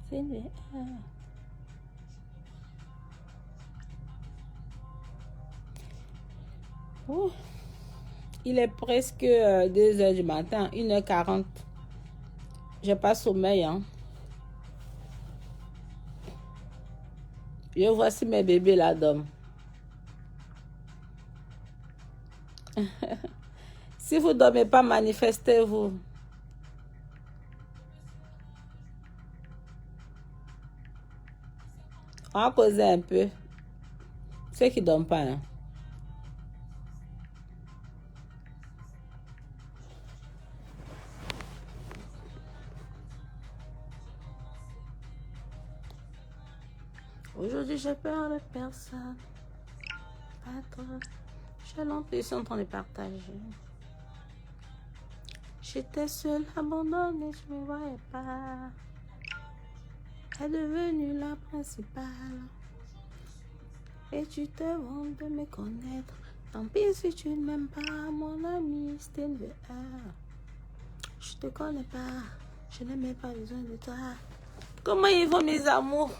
C'est une VR. Oh. Il est presque 2 heures du matin, 1h40. J'ai pas sommeil, hein. Je vois si mes bébés là dorment. Si vous ne dormez pas, manifestez-vous. On va causer un peu. Ceux qui ne dorment pas, hein. Aujourd'hui, j'ai peur de personne. Pas toi. J'ai l'impression de partager. J'étais seule, abandonnée, je ne me voyais pas. Elle est devenue la principale. Et tu te vantes de me connaître. Tant pis si tu ne m'aimes pas, mon ami, c'était une VR. Je te connais pas, je n'ai même pas besoin de toi. Comment ils vont, mes amours?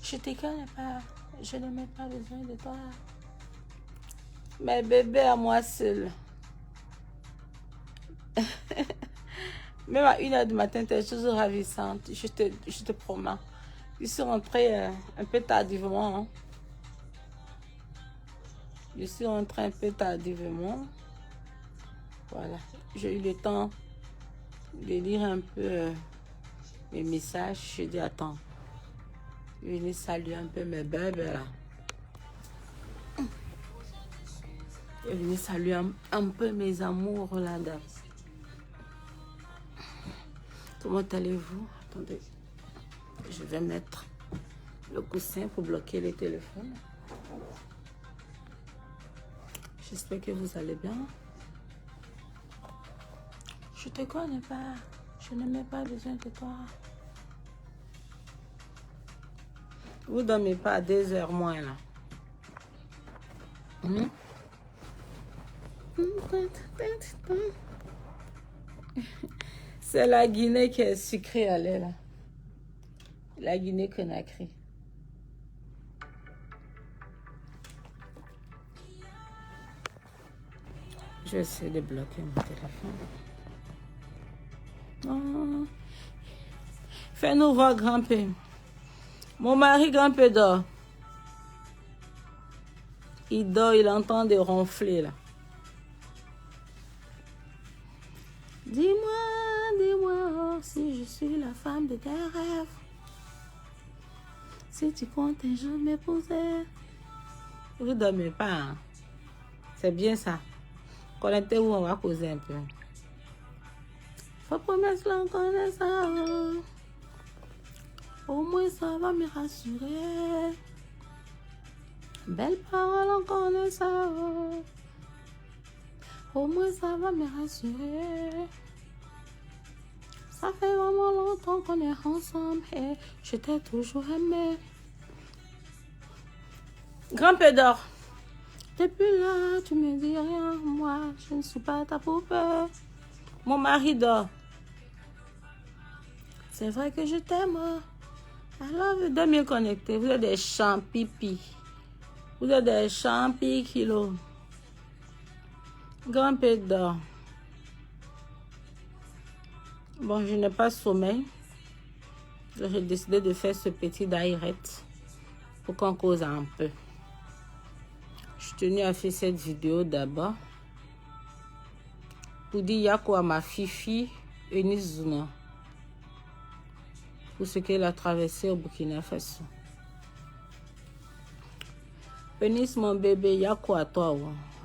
Je te connais pas, je n'ai même pas besoin de toi. Mes bébés à moi seul. Même à 1h du matin, tu es toujours ravissante, je te promets. Je suis rentrée un peu tardivement. Hein. Je suis rentrée un peu tardivement. Voilà, j'ai eu le temps de lire un peu mes messages. Je dis, attends, je vais venir saluer un peu mes bébés là. Je vais venir saluer un peu mes amours là. Comment allez-vous? Attendez, je vais mettre le coussin pour bloquer les téléphones. J'espère que vous allez bien. Je te connais pas. Je n'ai même pas besoin de toi. Vous ne dormez pas à 2h moins là. C'est la Guinée qui est sucrée, elle est là. La Guinée-Conakry. Je vais essayer de bloquer mon téléphone. Oh. Fais-nous voir grand-père. Mon mari grand-père dort. Il dort, il entend des ronfler là. Dis-moi si je suis la femme de tes rêves. Si tu comptes un jour m'épouser. Vous ne dormez pas. Hein? C'est bien ça. Connectez-vous, on va causer un peu. Faut promettre l'on connaît ça. Au moins ça va me rassurer. Belle parole, on connaît ça. Au moins ça va me rassurer. Ça fait vraiment longtemps qu'on est ensemble et je t'ai toujours aimé. Grand-père dort. Depuis là, tu me dis rien. Moi, je ne suis pas ta poupée. Mon mari dort. C'est vrai que je t'aime. Alors, vous êtes mieux connectés. Vous êtes des champipi. Vous êtes des champi kilos. Grand-père dort. Bon, je n'ai pas sommeil. J'ai décidé de faire ce petit direct pour qu'on cause un peu. Je suis tenue à faire cette vidéo d'abord pour dire yako à ma fifi Eunice Zuna pour ce qu'elle a traversé au Burkina Faso. Eunice, mon bébé, yako à toi,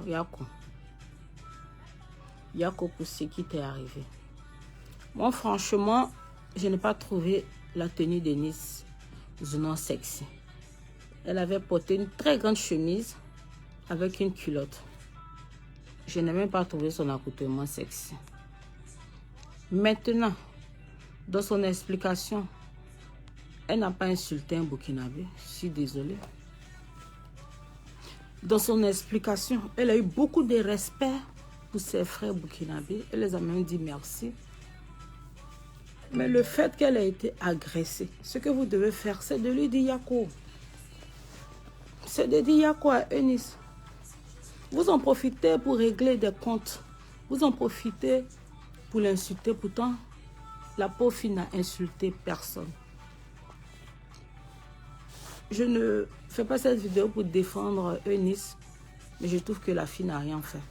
yako. Yako pour ce qui t'est arrivé. Moi, franchement, je n'ai pas trouvé la tenue d'Eunice Zuna sexy. Elle avait porté une très grande chemise avec une culotte. Je n'ai même pas trouvé son accoutrement sexy. Maintenant, dans son explication, elle n'a pas insulté un Burkinabé. Je suis désolée. Dans son explication, elle a eu beaucoup de respect pour ses frères burkinabés. Elle les a même dit merci. Mais le fait qu'elle ait été agressée, ce que vous devez faire, c'est de lui dire Yako. C'est de dire Yako à Eunice. Vous en profitez pour régler des comptes. Vous en profitez pour l'insulter. Pourtant, la pauvre fille n'a insulté personne. Je ne fais pas cette vidéo pour défendre Eunice, mais je trouve que la fille n'a rien fait.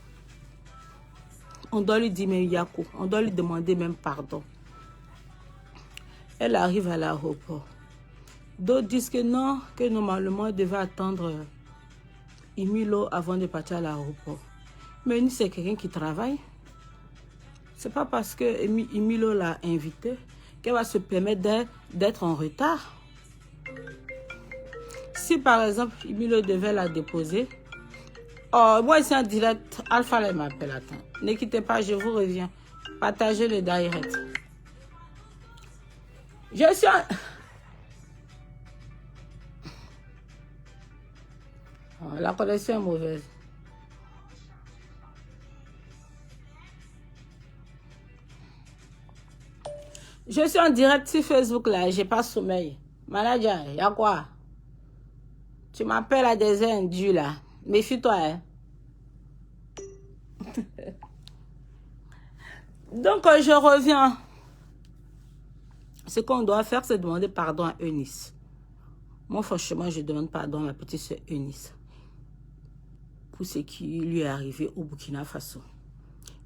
On doit lui dire même Yako. On doit lui demander même pardon. Elle arrive à l'aéroport. D'autres disent que non, que normalement, elle devait attendre Imilo avant de partir à l'aéroport. Mais Eunice, c'est quelqu'un qui travaille. C'est pas parce que Imilo l'a invitée qu'elle va se permettre d'être en retard. Si par exemple, Imilo devait la déposer. Oh, moi ici en direct, Alpha là m'appelle. Attends. Ne quittez pas, je vous reviens. Partagez le direct. Je suis en... Oh, la connexion est mauvaise. Je suis en direct sur Facebook là, j'ai pas sommeil. Manager, il y a quoi? Tu m'appelles à des heures indues là. Méfie-toi, hein. Donc, je reviens. Ce qu'on doit faire, c'est demander pardon à Eunice. Moi, franchement, je demande pardon à ma petite soeur Eunice pour ce qui lui est arrivé au Burkina Faso.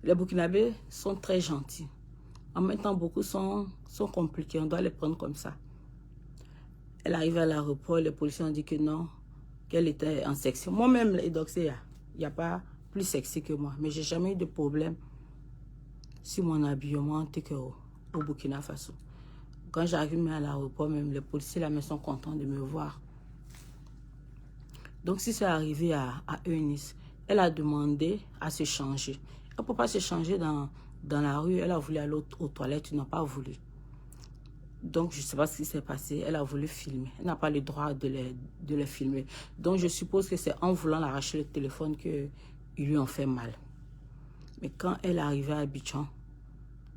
Les Burkinabés sont très gentils. En même temps, beaucoup sont compliqués. On doit les prendre comme ça. Elle arrive à l'aéroport, les policiers ont dit que non, qu'elle était en section. Moi-même, les doxés, il n'y a pas plus sexy que moi. Mais je n'ai jamais eu de problème sur mon habillement au Burkina Faso. Quand j'arrive à l'aéroport, même les policiers là sont contents de me voir. Donc, si c'est arrivé à Eunice, elle a demandé à se changer. Elle ne peut pas se changer dans la rue. Elle a voulu aller aux toilettes, ils n'ont pas voulu. Donc, je ne sais pas ce qui s'est passé. Elle a voulu filmer. Elle n'a pas le droit de les filmer. Donc, je suppose que c'est en voulant l'arracher le téléphone qu'ils lui ont fait mal. Mais quand elle est arrivée à Abidjan,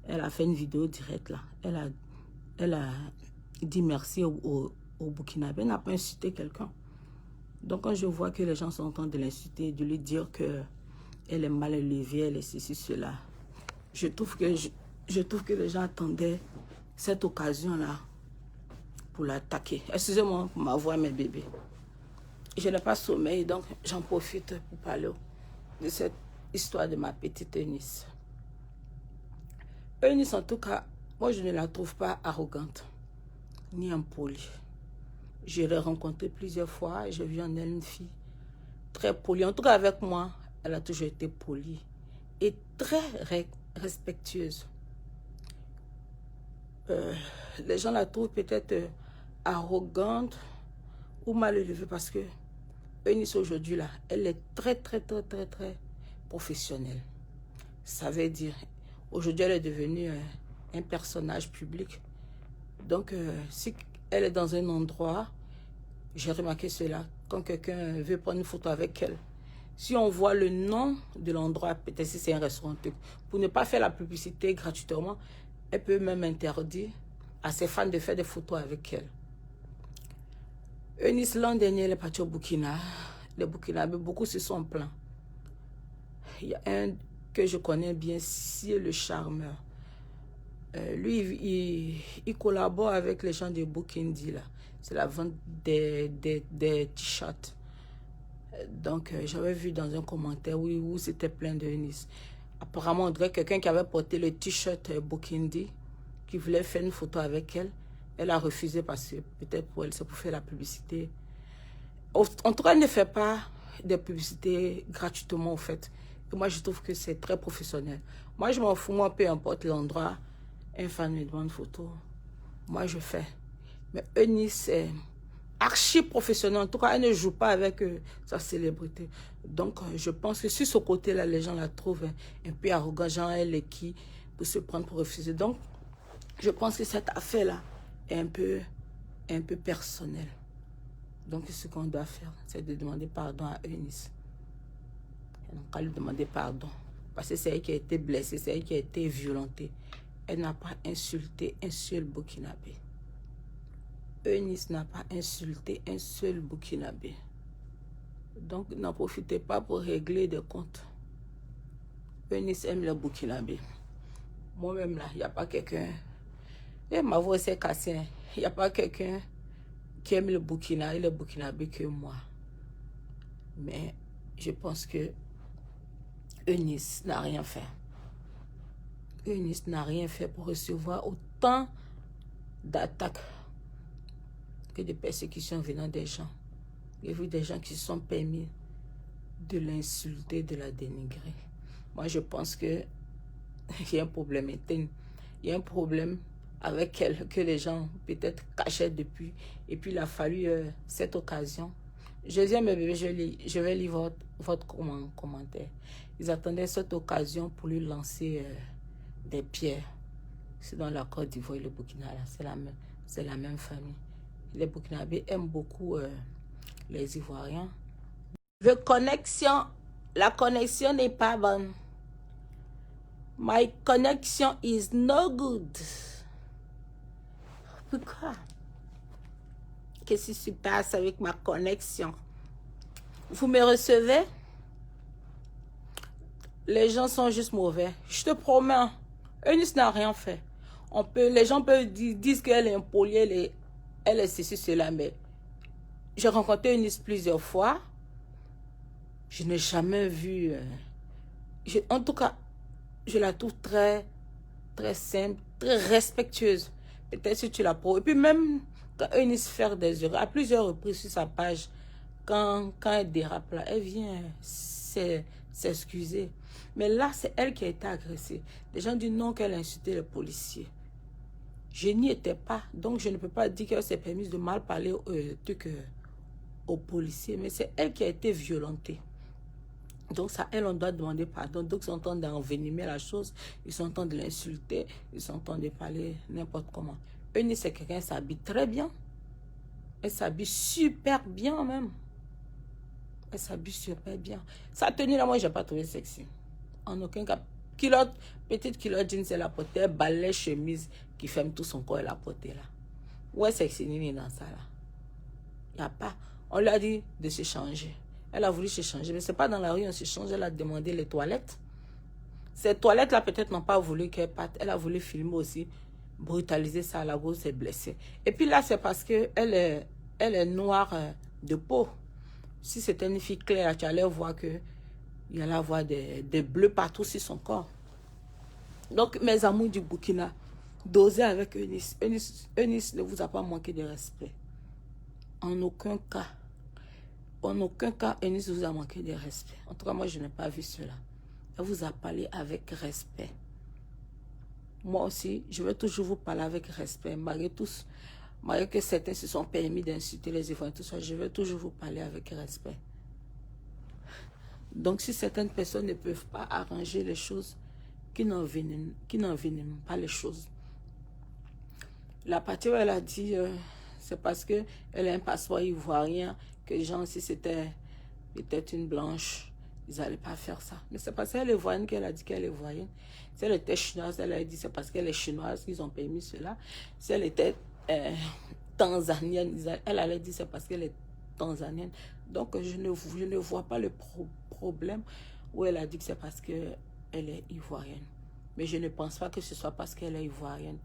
elle a fait une vidéo directe là. Elle a dit merci au Burkinabé. Elle n'a pas insulté quelqu'un. Donc, quand je vois que les gens sont en train de l'insulter, de lui dire qu'elle est mal élevée, elle est ceci, cela, je trouve que les gens attendaient cette occasion-là pour l'attaquer. Excusez-moi pour ma voix, mes bébés. Je n'ai pas sommeil, donc j'en profite pour parler de cette histoire de ma petite Eunice. Eunice, en tout cas, moi, je ne la trouve pas arrogante, ni impolie. Je l'ai rencontrée plusieurs fois et j'ai vu en elle une fille très polie. En tout cas, avec moi, elle a toujours été polie et très respectueuse. Les gens la trouvent peut-être arrogante ou mal élevée parce que Eunice aujourd'hui, là, elle est très professionnelle. Ça veut dire, aujourd'hui, elle est devenue un personnage public. Donc, si elle est dans un endroit, j'ai remarqué cela, quand quelqu'un veut prendre une photo avec elle, si on voit le nom de l'endroit, peut-être si c'est un restaurant, pour ne pas faire la publicité gratuitement, elle peut même interdire à ses fans de faire des photos avec elle. Eunice, l'an dernier, elle est partie au Burkina. Les Burkinabés, beaucoup se sont plaints. Il y a un que je connais bien, c'est le charmeur. Lui, il collabore avec les gens de Bukindi, là. C'est la vente des t-shirts. Donc, j'avais vu dans un commentaire où c'était plein de Eunice. Apparemment, on dirait quelqu'un qui avait porté le t-shirt Bukindi, qui voulait faire une photo avec elle. Elle a refusé parce que peut-être pour elle, c'est pour faire la publicité. En tout cas, elle ne fait pas de publicité gratuitement, au fait. Et moi, je trouve que c'est très professionnel. Moi, je m'en fous, moi, peu importe l'endroit. Un fan me demande une photo. Moi, je fais. Mais Eunice est archi professionnelle. En tout cas, elle ne joue pas avec sa célébrité. Donc, je pense que sur ce côté-là, les gens la trouvent un peu arrogante. Genre, elle est qui pour se prendre pour refuser. Donc, je pense que cette affaire-là est un peu personnelle. Donc, ce qu'on doit faire, c'est de demander pardon à Eunice. On va lui demander pardon. Parce que c'est elle qui a été blessée, c'est elle qui a été violentée. Elle n'a pas insulté un seul Burkinabé. Eunice n'a pas insulté un seul Burkinabé. Donc, n'en profitez pas pour régler des comptes. Eunice aime les Burkinabés. Moi-même, là, il n'y a pas quelqu'un... Et ma voix s'est cassée. Il n'y a pas quelqu'un qui aime le Burkina et le Burkinabé que moi. Mais je pense que Eunice n'a rien fait. Eunice n'a rien fait pour recevoir autant d'attaques que de persécutions venant des gens. J'ai vu des gens qui se sont permis de l'insulter, de la dénigrer. Moi, je pense que il y a un problème interne. Il y a un problème avec elle que les gens peut-être cachaient depuis. Et puis, il a fallu cette occasion. Je dis à mes bébés, je vais lire votre commentaire. Ils attendaient cette occasion pour lui lancer des pierres. C'est dans la Côte d'Ivoire et le Burkina, c'est la même famille. Les Burkinabés aiment beaucoup les Ivoiriens. La connexion n'est pas bonne. My connection is no good. Pourquoi? Qu'est-ce qui se passe avec ma connexion? Vous me recevez? Les gens sont juste mauvais. Je te promets, Eunice n'a rien fait. Les gens peuvent dire qu'elle est impolie, elle est ceci, cela, mais j'ai rencontré Eunice plusieurs fois. Je n'ai jamais vu... en tout cas, je la trouve très, très simple, très respectueuse. Peut-être si tu la prouves. Et puis même quand Eunice fait des erreurs, à plusieurs reprises sur sa page, quand elle dérape là, elle vient s'excuser. Mais là, c'est elle qui a été agressée. Les gens disent non, qu'elle a insulté les policiers. Je n'y étais pas, donc je ne peux pas dire qu'elle s'est permise de mal parler aux policiers. Mais c'est elle qui a été violentée. Donc, ça, elle, on doit demander pardon. Donc, ils sont en train d'envenimer la chose. Ils sont en train de l'insulter. Ils sont en train de parler n'importe comment. Eunice, c'est quelqu'un qui s'habille très bien. Elle s'habille super bien, même. Elle s'habille super bien. Sa tenue, là, moi, je n'ai pas trouvé sexy. En aucun cas. Culotte, petite culotte jeans, elle a porté. Balai, chemise qui ferme tout son corps, elle a porté, là. Ouais, sexy, Nini, dans ça, là. Il n'y a pas. On lui a dit de se changer. Elle a voulu se changer, mais ce n'est pas dans la rue, on se change. Elle a demandé les toilettes. Ces toilettes-là, peut-être, n'ont pas voulu qu'elle parte. Elle a voulu filmer aussi, brutaliser ça, la grosse s'est blessée. Et puis là, c'est parce qu'elle est noire de peau. Si c'était une fille claire, tu allais voir qu'il y allait avoir des bleus partout sur son corps. Donc, mes amours du Burkina, dosez avec Eunice. Eunice ne vous a pas manqué de respect. En aucun cas. En aucun cas, Eunice vous a manqué de respect. En tout cas, moi, je n'ai pas vu cela. Elle vous a parlé avec respect. Moi aussi, je vais toujours vous parler avec respect. Malgré que certains se sont permis d'insulter les Ivoiriens, tout ça, je vais toujours vous parler avec respect. Donc, si certaines personnes ne peuvent pas arranger les choses, qui n'enveniment pas les choses. La partie où elle a dit, c'est parce qu'elle a un passeport ivoirien, que les gens, si c'était peut-être une blanche, ils n'allaient pas faire ça. Mais c'est parce qu'elle est ivoirienne qu'elle a dit qu'elle est ivoirienne. Si elle était chinoise, elle a dit c'est parce qu'elle est chinoise qu'ils ont permis cela. Si elle était tanzanienne, elle allait dire c'est parce qu'elle est tanzanienne. Donc je ne vois pas le problème où elle a dit que c'est parce qu'elle est ivoirienne. Mais je ne pense pas que ce soit parce qu'elle est ivoirienne.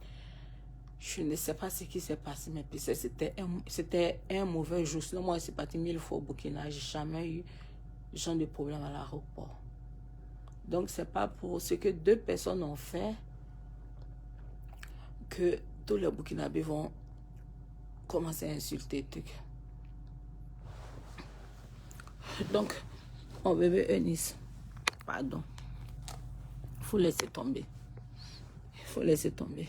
Je ne sais pas ce qui s'est passé, mais c'était un mauvais jour. Sinon, moi, c'est parti 1000 fois au Burkina. Je n'ai jamais eu ce genre de problème à l'aéroport. Donc, ce n'est pas pour ce que deux personnes ont fait que tous les Burkinabés vont commencer à insulter. Donc, mon bébé Eunice, pardon, il faut laisser tomber. Il faut laisser tomber.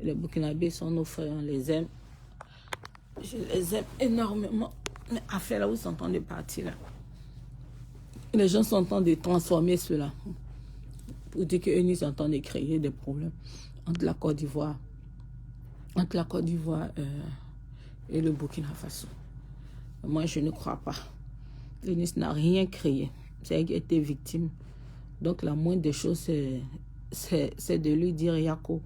Les Burkinabés sont nos frères, on les aime. Je les aime énormément. Mais affaire là où ils sont en train de partir là. Les gens sont en train de transformer cela. Pour dire qu'eux sont en train de créer des problèmes entre la Côte d'Ivoire. Entre la Côte d'Ivoire et le Burkina Faso. Moi, je ne crois pas. Eunice n'a rien créé. C'est elle qui a été victime Donc, la moindre des choses, c'est de lui dire Yako,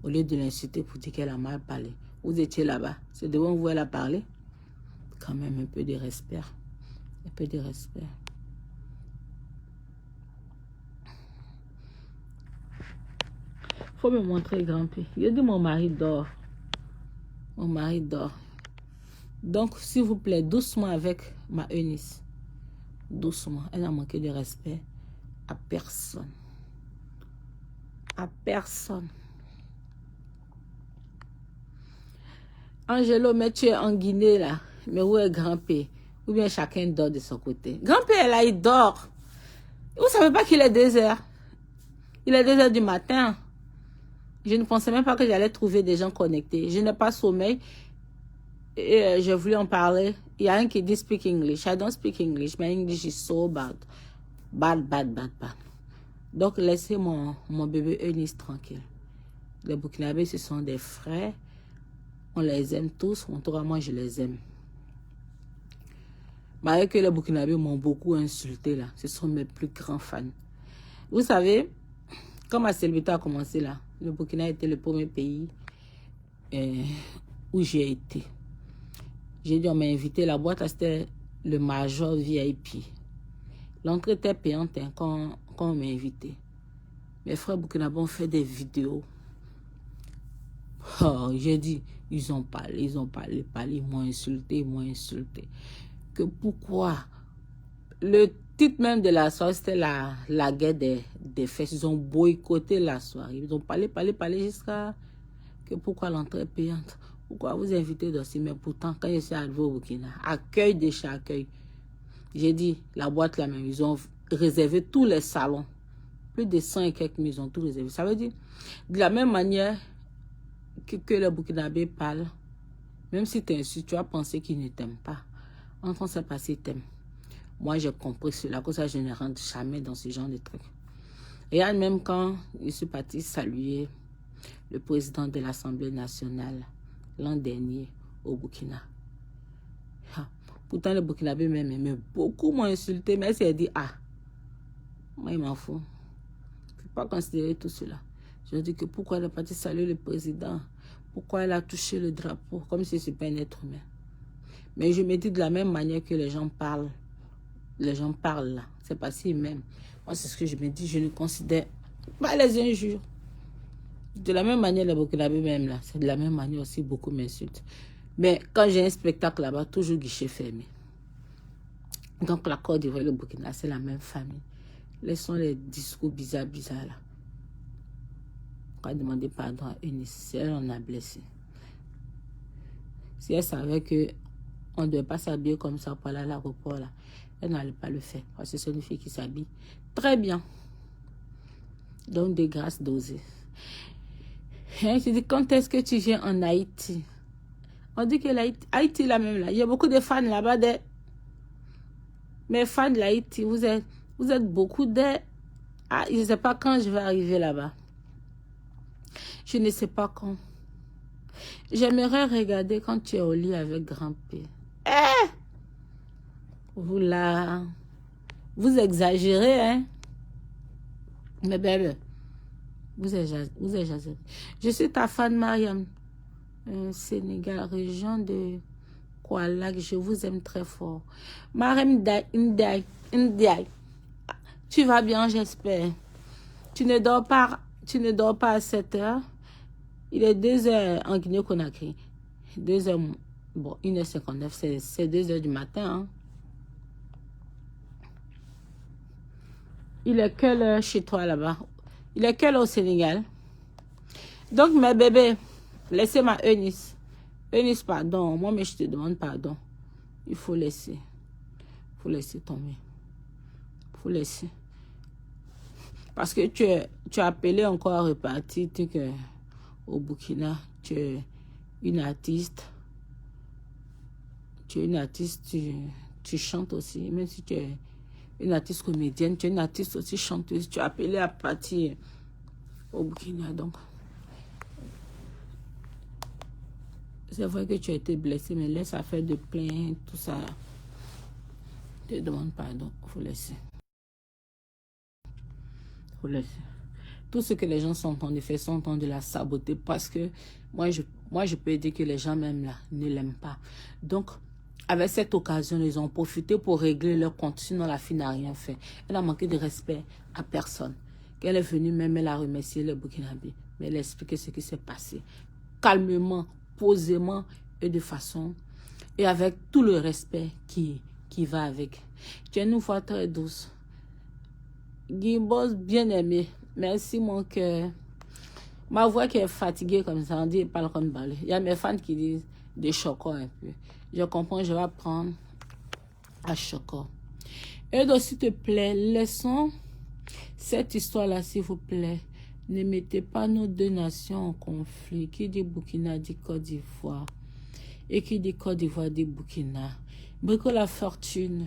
au lieu de l'insulter pour dire qu'elle a mal parlé. Vous étiez là-bas. C'est devant vous elle a parlé. Quand même un peu de respect. Un peu de respect. Faut me montrer grand-père. Il a dit mon mari dort. Mon mari dort. Donc, s'il vous plaît, doucement avec ma Eunice. Doucement. Elle n'a manqué de respect à personne. À personne. Angelo, mais tu es en Guinée là. Mais où est grand-père? Ou bien chacun dort de son côté. Grand-père là, il dort. Vous savez pas qu'il est 2 heures? Il est 2 heures du matin. Je ne pensais même pas que j'allais trouver des gens connectés. Je n'ai pas sommeil. Et je voulais en parler. Il y a un qui dit speak English. I don't speak English. My English is so bad. Bad. Donc, laissez mon bébé Eunice tranquille. Les Burkinabés, ce sont des frères. On les aime tous. En tout cas, moi, je les aime. Malgré que les Burkinabés m'ont beaucoup insulté, là. Ce sont mes plus grands fans. Vous savez, quand ma célébrité a commencé, là, le Burkina était le premier pays où j'ai été. J'ai dit, on m'a invité, la boîte, c'était le Major VIP. L'entrée était payante hein, quand on m'a invité. Mes frères burkinabés ont fait des vidéos. Oh, j'ai dit, ils ont parlé, ils m'ont insulté, Que pourquoi? Le titre même de la soirée, c'était la guerre des fesses. Ils ont boycotté la soirée. Ils ont parlé jusqu'à que pourquoi l'entrée est payante. Pourquoi vous invitez d'aussi? Mais pourtant, quand je suis arrivé au Burkina, accueil de chez accueil. J'ai dit, la boîte là même, ils ont réservé tous les salons. Plus de 100 et quelques maisons, tout réservé. Ça veut dire, de la même manière que les Burkinabés parlent, même si tu insultes, tu vas penser qu'ils ne t'aiment pas. En train de se passer, ils t'aiment. Moi, j'ai compris cela, que ça, je ne rentre jamais dans ce genre de trucs. Et même quand je suis parti saluer le président de l'Assemblée nationale l'an dernier au Burkina. Pourtant, le Burkinabé m'aimait beaucoup, m'ont insulté, mais elle dit, ah, moi, il m'en fout. Il ne faut pas considérer tout cela. Je dis que pourquoi elle est partie saluer le président? Pourquoi elle a touché le drapeau? Comme si ce n'était pas un être humain. Mais je me dis de la même manière que les gens parlent. Les gens parlent là. C'est pas si même. Moi, c'est ce que je me dis. Je ne considère pas les injures. De la même manière, les Burkinabés même là. C'est de la même manière aussi, beaucoup m'insultent. Mais quand j'ai un spectacle là-bas, toujours guichet fermé. Donc la Côte d'Ivoire et le Burkina, c'est la même famille. Laissons les discours bizarres là. On va demander pardon à Eunice. Si elle en a blessé. Si elle savait que on ne devait pas s'habiller comme ça pour aller à l'aéroport là, elle n'allait pas le faire. Parce que c'est une fille qui s'habille très bien. Donc de grâce d'oser. Je dis, quand est-ce que tu viens en Haïti? On dit que Haïti là même là, il y a beaucoup de fans là-bas. Mes fans de l'Haïti, vous êtes beaucoup de... Ah, je ne sais pas quand je vais arriver là-bas. Je ne sais pas quand. J'aimerais regarder quand tu es au lit avec grand-père. Vous là, vous exagérez, hein? Mais bébé, vous exagérez. Je suis ta fan, Mariam. Sénégal, région de Koualak, je vous aime très fort. Mariam Ndiaye, tu vas bien, j'espère. Tu ne dors pas à 7 heures. Il est 2 heures en Guinée-Conakry. 2 heures, bon, 1h59, c'est 2 heures du matin. Hein. Il est quelle heure chez toi là-bas? Il est quelle heure au Sénégal? Donc, mes bébés, laissez ma Eunice. Eunice, pardon. Moi, mais je te demande pardon. Il faut laisser. Il faut laisser tomber. Il faut laisser. Parce que tu as appelé encore à repartir. Tu que au Burkina, tu es une artiste. Tu es une artiste, tu chantes aussi. Même si tu es une artiste comédienne, tu es une artiste aussi chanteuse. Tu as appelé à partir au Burkina. Donc, c'est vrai que tu as été blessé, mais laisse affaire de plainte, tout ça. Je te demande pardon, il faut laisser. Tout ce que les gens sont en train de faire, sont en train de la saboter parce que moi, je peux dire que les gens même là ne l'aiment pas. Donc, avec cette occasion, ils ont profité pour régler leur compte. Sinon, la fille n'a rien fait. Elle a manqué de respect à personne. Qu'elle est venue même, elle a remercié le Burkinabé. Mais elle a expliqué ce qui s'est passé. Calmement, posément et de façon... Et avec tout le respect qui va avec. Tu es une fois très douce. Guy-Boss, bien aimé. Merci mon cœur. Ma voix qui est fatiguée comme ça, on dit parle comme balai. Il y a mes fans qui disent de choco un peu. Je comprends, je vais prendre à choco. Et donc, s'il te plaît, laissons cette histoire-là, s'il vous plaît. Ne mettez pas nos deux nations en conflit. Qui dit Burkina dit Côte d'Ivoire. Et qui dit Côte d'Ivoire dit Burkina. Brico la fortune.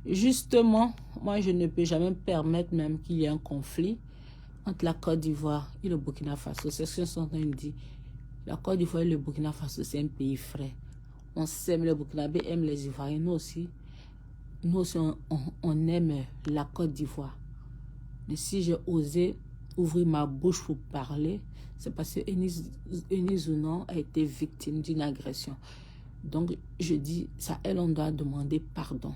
Justement, moi, je ne peux jamais permettre même qu'il y ait un conflit entre la Côte d'Ivoire et le Burkina Faso. C'est ce que sont en train de dire. La Côte d'Ivoire et le Burkina Faso, c'est un pays frais. On s'aime, les Burkinabés aiment les Ivoiriens. Nous aussi on aime la Côte d'Ivoire. Et si j'ai osé ouvrir ma bouche pour parler, c'est parce que Eunice Zounon a été victime d'une agression. Donc, je dis, ça, elle, on doit demander pardon.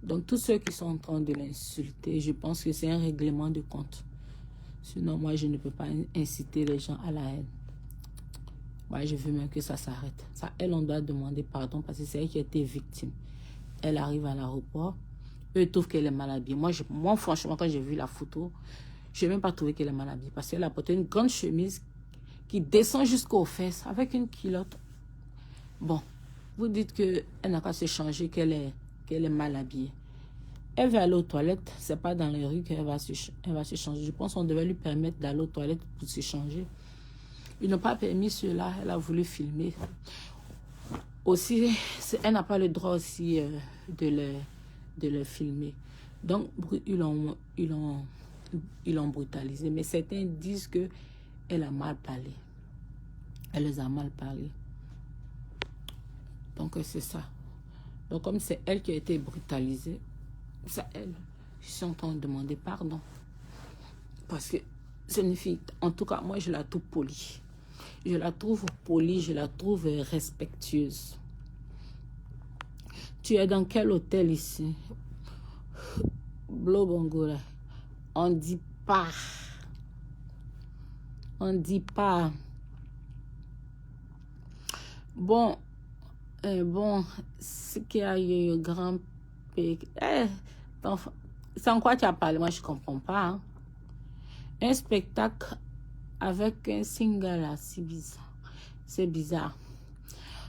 Donc, tous ceux qui sont en train de l'insulter, je pense que c'est un règlement de compte. Sinon, moi, je ne peux pas inciter les gens à la haine. Moi, je veux même que ça s'arrête. Ça, elle, on doit demander pardon parce que c'est elle qui a été victime. Elle arrive à l'aéroport. Eux trouvent qu'elle est mal habillée. Moi, franchement, quand j'ai vu la photo, je n'ai même pas trouvé qu'elle est mal habillée parce qu'elle a porté une grande chemise qui descend jusqu'aux fesses avec une culotte. Bon, vous dites qu'elle n'a qu'à se changer, qu'elle est mal habillée. Elle va aller aux toilettes, c'est pas dans les rues qu'elle va se changer. Je pense qu'on devait lui permettre d'aller aux toilettes pour se changer. Ils n'ont pas permis cela, elle a voulu filmer. Aussi, elle n'a pas le droit aussi de le filmer. Donc, ils l'ont brutalisé. Mais certains disent qu'elle a mal parlé. Elle les a mal parlé. Donc, c'est ça. Donc, comme c'est elle qui a été brutalisée, c'est elle. Je suis en train de demander pardon. Parce que c'est une fille, en tout cas, moi, je la trouve polie. Je la trouve polie, je la trouve respectueuse. Tu es dans quel hôtel ici? Blobongola. On dit pas. On dit pas. Bon, ce qu'il y a eu un grand pays. C'est en quoi tu as parlé? Moi, je ne comprends pas. Hein? Un spectacle avec un single là, c'est bizarre. C'est bizarre.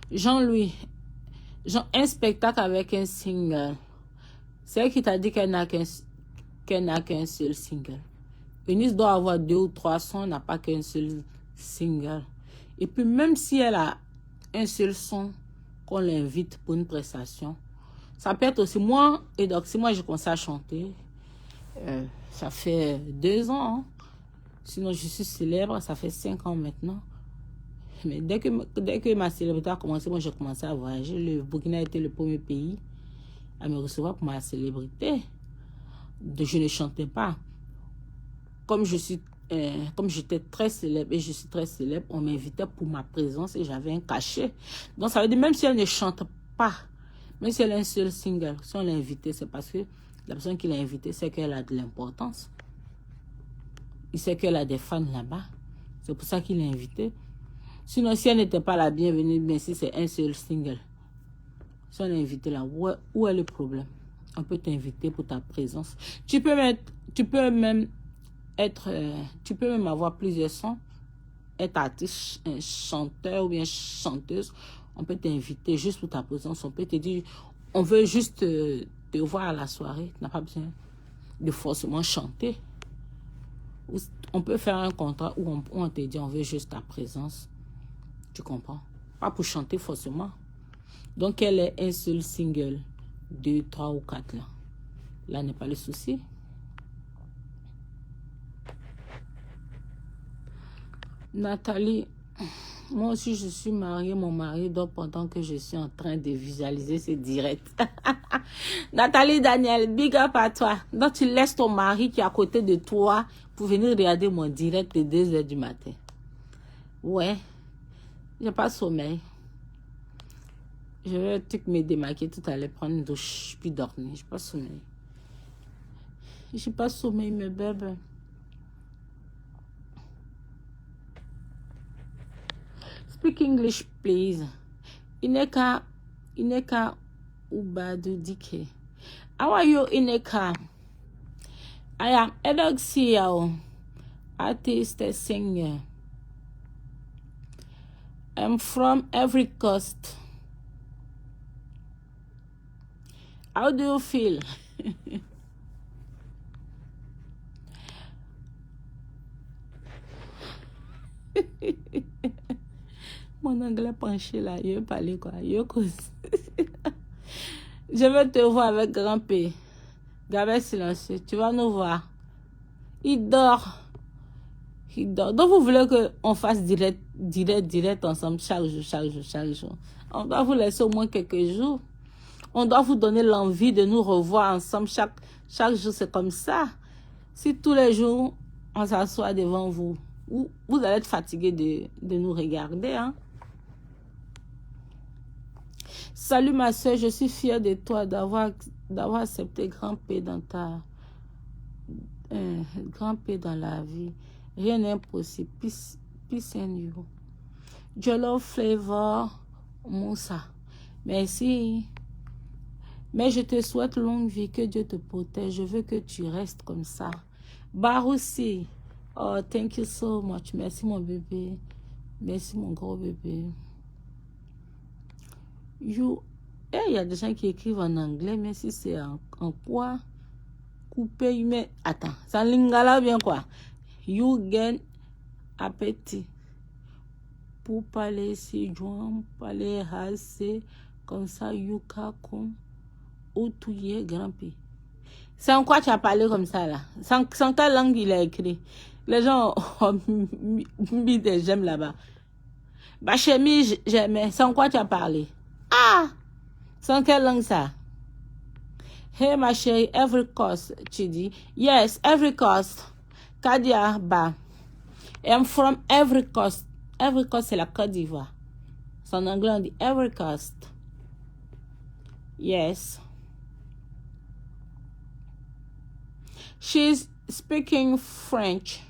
Jean-Louis, un spectacle avec un single. C'est elle qui t'a dit qu'elle n'a qu'un seul single. Eunice doit avoir 2 ou 3 sons, n'a pas qu'un seul single. Et puis même si elle a un seul son, qu'on l'invite pour une prestation, ça peut être aussi moi. Et donc si moi je commence à chanter, ça fait 2 ans. Hein. Sinon je suis célèbre, ça fait 5 ans maintenant. Mais dès que ma célébrité a commencé, moi j'ai commencé à voyager. Le Burkina était le premier pays à me recevoir pour ma célébrité. Je ne chantais pas. Comme j'étais très célèbre et je suis très célèbre, on m'invitait pour ma présence et j'avais un cachet. Donc ça veut dire même si elle ne chante pas, même si elle a un seul single, si on l'a invitée, c'est parce que la personne qui l'a invitée sait qu'elle a de l'importance. Il sait qu'elle a des fans là-bas. C'est pour ça qu'il l'a invitée. Sinon, si elle n'était pas la bienvenue, bien si c'est un seul single, si on l'a invitée là, où est le problème? On peut t'inviter pour ta présence. Tu peux même avoir plusieurs sons, être artiste, un chanteur ou bien chanteuse. On peut t'inviter juste pour ta présence. On peut te dire, on veut juste te voir à la soirée. Tu n'as pas besoin de forcément chanter. On peut faire un contrat où on te dit, on veut juste ta présence. Tu comprends? Pas pour chanter forcément. Donc, elle est un seul single, 2, 3 ou 4 là. Là n'est pas le souci. Nathalie, Moi aussi, je suis mariée. Mon mari dort pendant que je suis en train de visualiser ce direct. Nathalie Daniel, big up à toi. Donc, tu laisses ton mari qui est à côté de toi pour venir regarder mon direct de 2 h du matin. Ouais. J'ai pas sommeil. Je vais me démaquiller tout à l'heure, prendre une douche, puis dormir. J'ai pas sommeil. J'ai pas sommeil, mes bébés. Speak English, please. Ineka Ubadu Dike. How are you, Ineka? I am Edoxia, artist, singer. I'm from Ivory Coast. How do you feel? Mon anglais penché là, je vais parler quoi. Je vais te voir avec grand P. Gabet silencieux, tu vas nous voir. Il dort. Donc vous voulez qu'on fasse direct ensemble chaque jour. On doit vous laisser au moins quelques jours. On doit vous donner l'envie de nous revoir ensemble chaque jour, c'est comme ça. Si tous les jours, on s'assoit devant vous, vous allez être fatigué de nous regarder. Hein? Salut ma soeur, je suis fière de toi d'avoir accepté grand P dans la vie. Rien n'est impossible. Peace and you. Jollof flavor Moussa. Merci. Mais je te souhaite longue vie, que Dieu te protège. Je veux que tu restes comme ça. Baroussi. Oh, thank you so much. Merci mon bébé. Merci mon gros bébé. You. Il y a des gens qui écrivent en anglais, mais si c'est en quoi? Coupé, mais attends, ça lingala bien quoi? You gain appétit. Pour parler si joint, parler assez, comme ça, you comme ou tu y es grand P. C'est en quoi tu as parlé comme ça là? Sans quelle langue il a écrit? Les gens ont mis des j'aime là-bas. Bachemi, j'aimais. Sans quoi tu as parlé? Ah! Sans quelle langue ça? Hey ma chérie, Ivory Coast, tu dis. Yes, Ivory Coast. Kadia Ba. I'm from Ivory Coast. Ivory Coast, c'est la Côte d'Ivoire. C'est en anglais, on dit Ivory Coast. Yes. She's speaking French.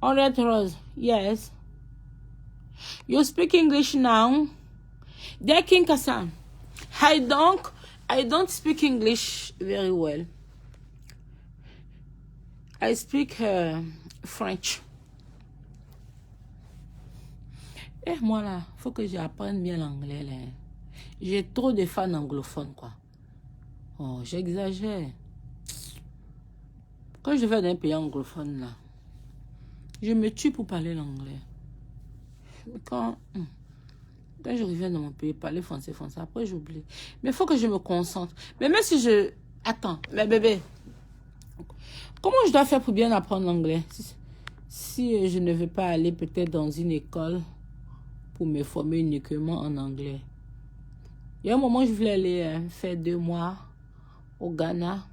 Henriette Rose, yes. You speak English now? Dear King Kassan, I don't speak English very well. I speak French. Moi là, faut que j'apprenne bien l'anglais là. J'ai trop de fans anglophones quoi. Oh, j'exagère. Quand je vais dans un pays anglophone là, je me tue pour parler l'anglais. Quand je reviens dans mon pays, parler français, après j'oublie. Mais il faut que je me concentre. Mais même si je... Attends, mais bébé, comment je dois faire pour bien apprendre l'anglais? Si je ne veux pas aller peut-être dans une école pour me former uniquement en anglais. Il y a un moment, je voulais aller faire 2 mois au Ghana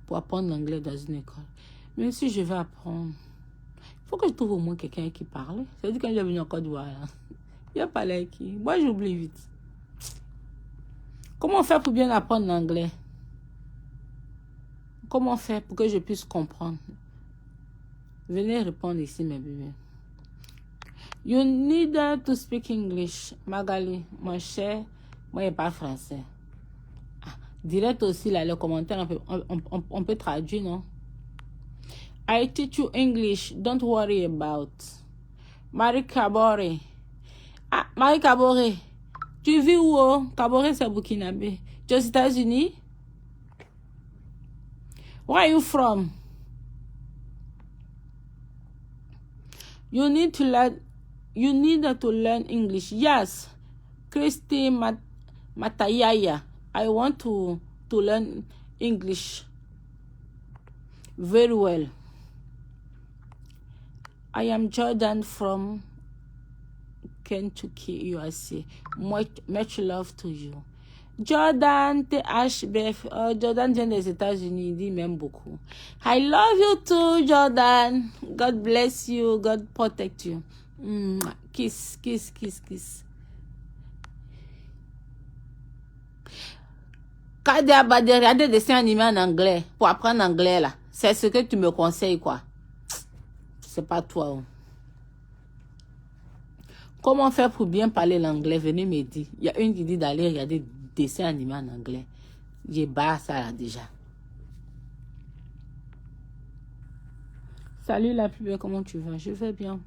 pour apprendre l'anglais dans une école. Mais si je veux apprendre, il faut que je trouve au moins quelqu'un qui parle. C'est-à-dire quand je vais venir en Côte d'Ivoire, il n'y a pas là qui. Moi, j'oublie vite. Comment faire pour bien apprendre l'anglais? Comment faire pour que je puisse comprendre? Venez répondre ici, mes bébés. You need to speak English. Magali, mon cher, moi, je parle français. Direct aussi, là, le commentaire, on peut traduire, non? I teach you English. Don't worry about. Marie Kabore. Ah, Marie Kabore. Tu vis où? Oh? Kabore, c'est Burkinabé. Tu es aux États-Unis? Where are you from? You need to learn English. Yes. Christy Matayaya. I want to learn English very well. I am Jordan from Kentucky, USA. Much love to you. Jordan THBF. Jordan vient des États-Unis. Il dit même beaucoup. I love you too, Jordan. God bless you. God protect you. Kiss, kiss, kiss, kiss. Kadia Badi, regarder des dessins animés en anglais pour apprendre l'anglais là. C'est ce que tu me conseilles quoi. C'est pas toi. Oh. Comment faire pour bien parler l'anglais? Venez me dire. Il y a une qui dit d'aller regarder des dessins animés en anglais. J'ai barre ça là déjà. Salut la plus belle, comment tu vas? Je vais bien.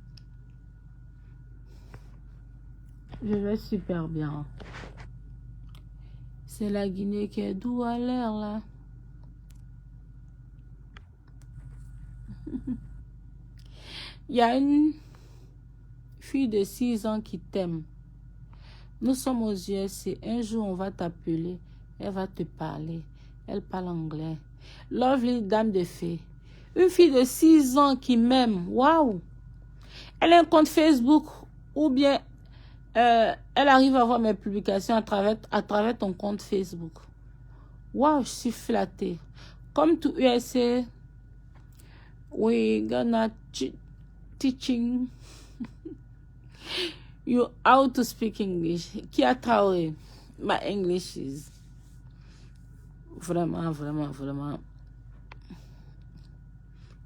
Je vais super bien. C'est la Guinée qui est doux à l'air là. Il y a une fille de 6 ans qui t'aime. Nous sommes aux USA. Un jour, on va t'appeler. Elle va te parler. Elle parle anglais. Lovely dame de fée. Une fille de 6 ans qui m'aime. Waouh! Elle a un compte Facebook ou bien elle arrive à voir mes publications à travers ton compte Facebook. Waouh, je suis flattée. Come to USA. We gonna teaching you how to speak English. Kia Traoré. My English is vraiment, vraiment, vraiment.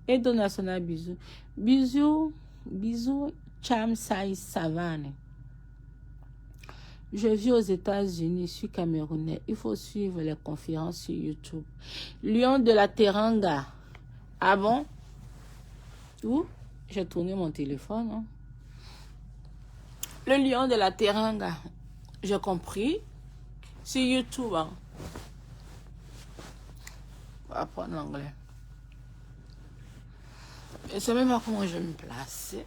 Edo National, bisous. Bisous, bisous, Cham Sai Savane. Je vis aux États-Unis, je suis camerounais. Il faut suivre les conférences sur YouTube. Lion de la Teranga. Ah bon? Où? J'ai tourné mon téléphone. Hein? Le lion de la Teranga. J'ai compris. Sur YouTube. Hein? On va apprendre l'anglais. Je ne sais même pas comment je vais me placer.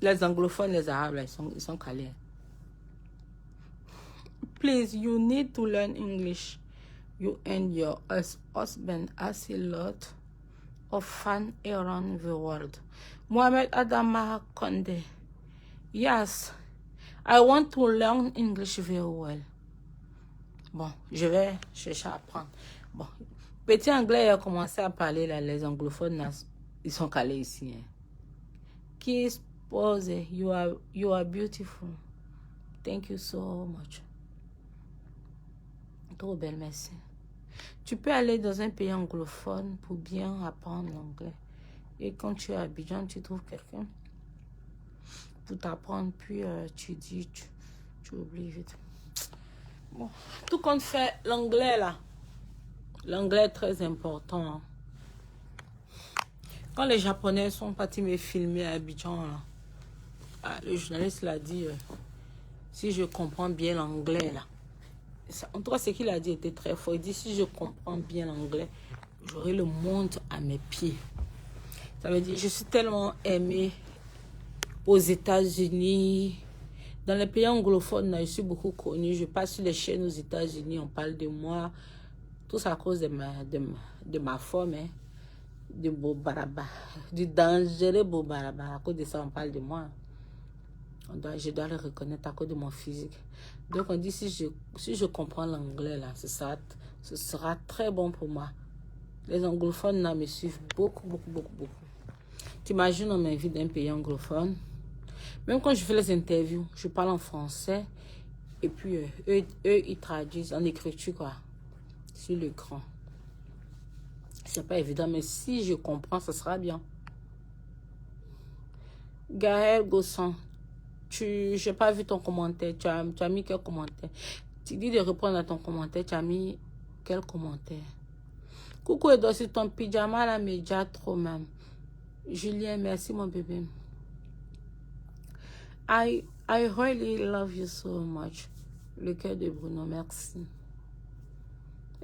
Les anglophones, les arabes, là, ils sont calés. Please, you need to learn English. You and your husband has a lot of fun around the world. Mohamed Adama Konde. Yes, I want to learn English very well. Bon, je vais chercher à apprendre. Bon, petit anglais a commencé à parler là, les anglophones, là, ils sont calés ici. Hein. Kiss, pose, you are beautiful. Thank you so much. Trop belle, merci. Tu peux aller dans un pays anglophone pour bien apprendre l'anglais. Et quand tu es à Abidjan, tu trouves quelqu'un pour t'apprendre, puis tu dis, tu oublies vite. Bon. Tout compte fait, l'anglais là, l'anglais est très important. Hein. Quand les Japonais sont partis me filmer à Abidjan, là, le journaliste l'a dit, si je comprends bien l'anglais là, en tout cas, ce qu'il a dit était très fort. Il dit, si je comprends bien l'anglais, j'aurai le monde à mes pieds. Ça veut dire, je suis tellement aimée aux États-Unis. Dans les pays anglophones, je suis beaucoup connue. Je passe sur les chaînes aux États-Unis, on parle de moi. Tout ça à cause de ma forme, hein, de Bobaraba, du dangereux Bobaraba. À cause de ça, on parle de moi. Je dois le reconnaître à cause de mon physique. Donc on dit, si je comprends l'anglais, là, ce sera très bon pour moi. Les anglophones là, me suivent beaucoup, beaucoup, beaucoup, beaucoup. T'imagines, on m'invite d'un pays anglophone. Même quand je fais les interviews, je parle en français. Et puis, eux, ils traduisent en écriture, quoi. Sur l'écran. C'est pas évident, mais si je comprends, ça sera bien. Gaël Gossan. Je n'ai pas vu ton commentaire. Tu as mis quel commentaire? Tu dis de répondre à ton commentaire. Tu as mis quel commentaire? Coucou Edo, c'est ton pyjama là, mais déjà trop même. Julien, merci mon bébé. I really love you so much. Le cœur de Bruno, merci.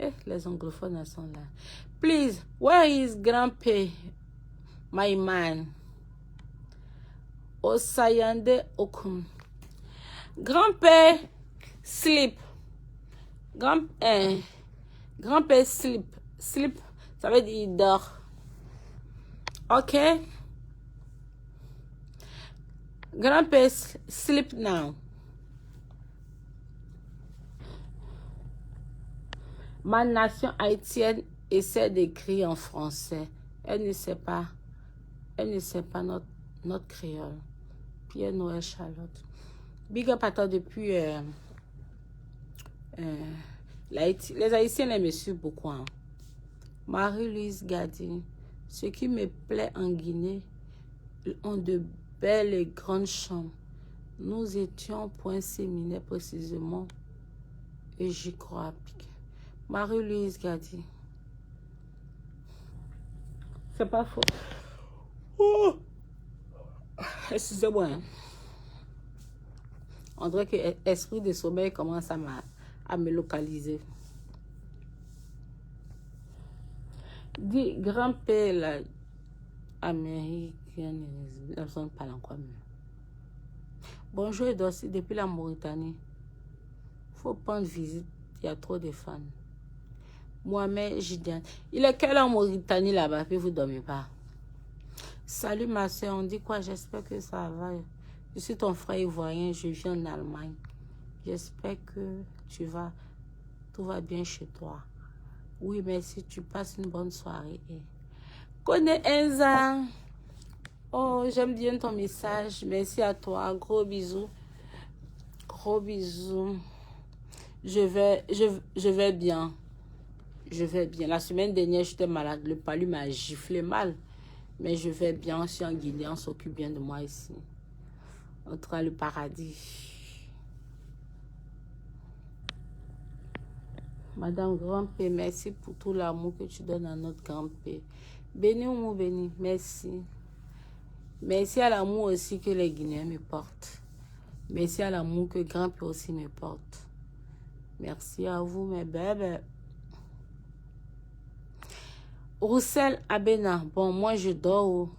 Eh, les anglophones sont là. Please, where is Grandpa, my man? Osayande Okum. Grand-père, sleep. Grand-père, sleep. Sleep, ça veut dire il dort. Ok? Grand-père, sleep now. Ma nation haïtienne essaie d'écrire en français. Elle ne sait pas notre créole. Pierre Noël Charlotte. Big up à toi depuis les Haïtiens les me suivent beaucoup. Hein. Marie-Louise Gadi. Ce qui me plaît en Guinée, ils ont de belles et grandes chambres. Nous étions point séminaire précisément et j'y crois. Marie-Louise Gadi. C'est pas faux. Oh. Excusez-moi. Hein. On dirait que l'esprit de sommeil commence à me localiser. Dis grand-père la américaine, la personne parle encore mieux. Bonjour Edossi, depuis la Mauritanie. Faut prendre visite, il y a trop de fans. Mohamed Jidiane. Il est quelle heure en Mauritanie là-bas, puis vous ne dormez pas. Salut ma soeur, on dit quoi? J'espère que ça va. Je suis ton frère ivoirien, je vis en Allemagne. J'espère que tout va bien chez toi. Oui, merci, tu passes une bonne soirée. Connais Enza. Oh, j'aime bien ton message. Merci à toi. Gros bisous. Gros bisous. Je vais bien. Je vais bien. La semaine dernière, j'étais malade. Le palu m'a giflé mal. Mais je vais bien. Je suis en Guinée. On s'occupe bien de moi ici. On trouve le paradis. Madame Grand-Père, merci pour tout l'amour que tu donnes à notre Grand-Père. Béni ou mon béni, merci. Merci à l'amour aussi que les Guinéens me portent. Merci à l'amour que Grand-Père aussi me porte. Merci à vous, mes bébés. Roussel Abena, bon, moi je dors.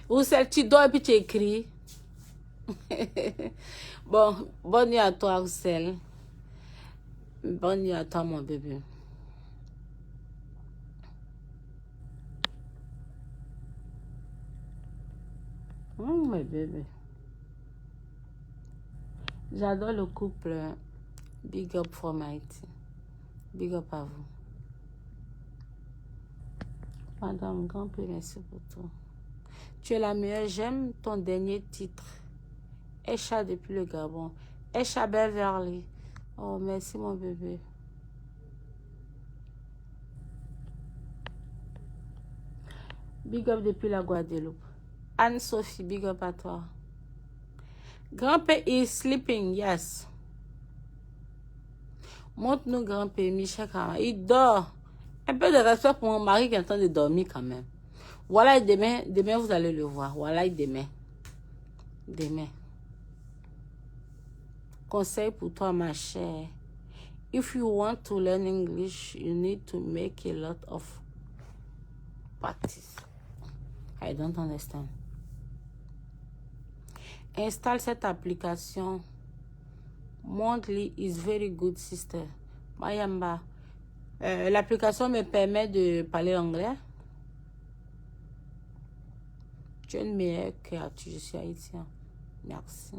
Roussel, tu dors et puis tu écris. Bon, bonne nuit à toi, Roussel. Bonne nuit à toi, mon bébé. Mes bébés. J'adore le couple. Big up from Haïti. Big up à vous. Madame Grand-Père, merci pour tout. Tu es la meilleure. J'aime ton dernier titre. Echa depuis le Gabon. Echa Beverly. Oh, merci mon bébé. Big up depuis la Guadeloupe. Anne-Sophie, big up à toi. Grand-père is sleeping, yes. Montre-nous grand-père, Michel Kama. Il dort. Un peu de respect pour mon mari qui est en train de dormir quand même. Voilà, demain vous allez le voir. Voilà, demain. Demain. Conseil pour toi, ma chère. If you want to learn English, you need to make a lot of practice. I don't understand. Installe cette application. Mondly is very good, sister. Mayamba. L'application me permet de parler anglais. Tu es une meilleure créature. Je suis haïtien. Merci.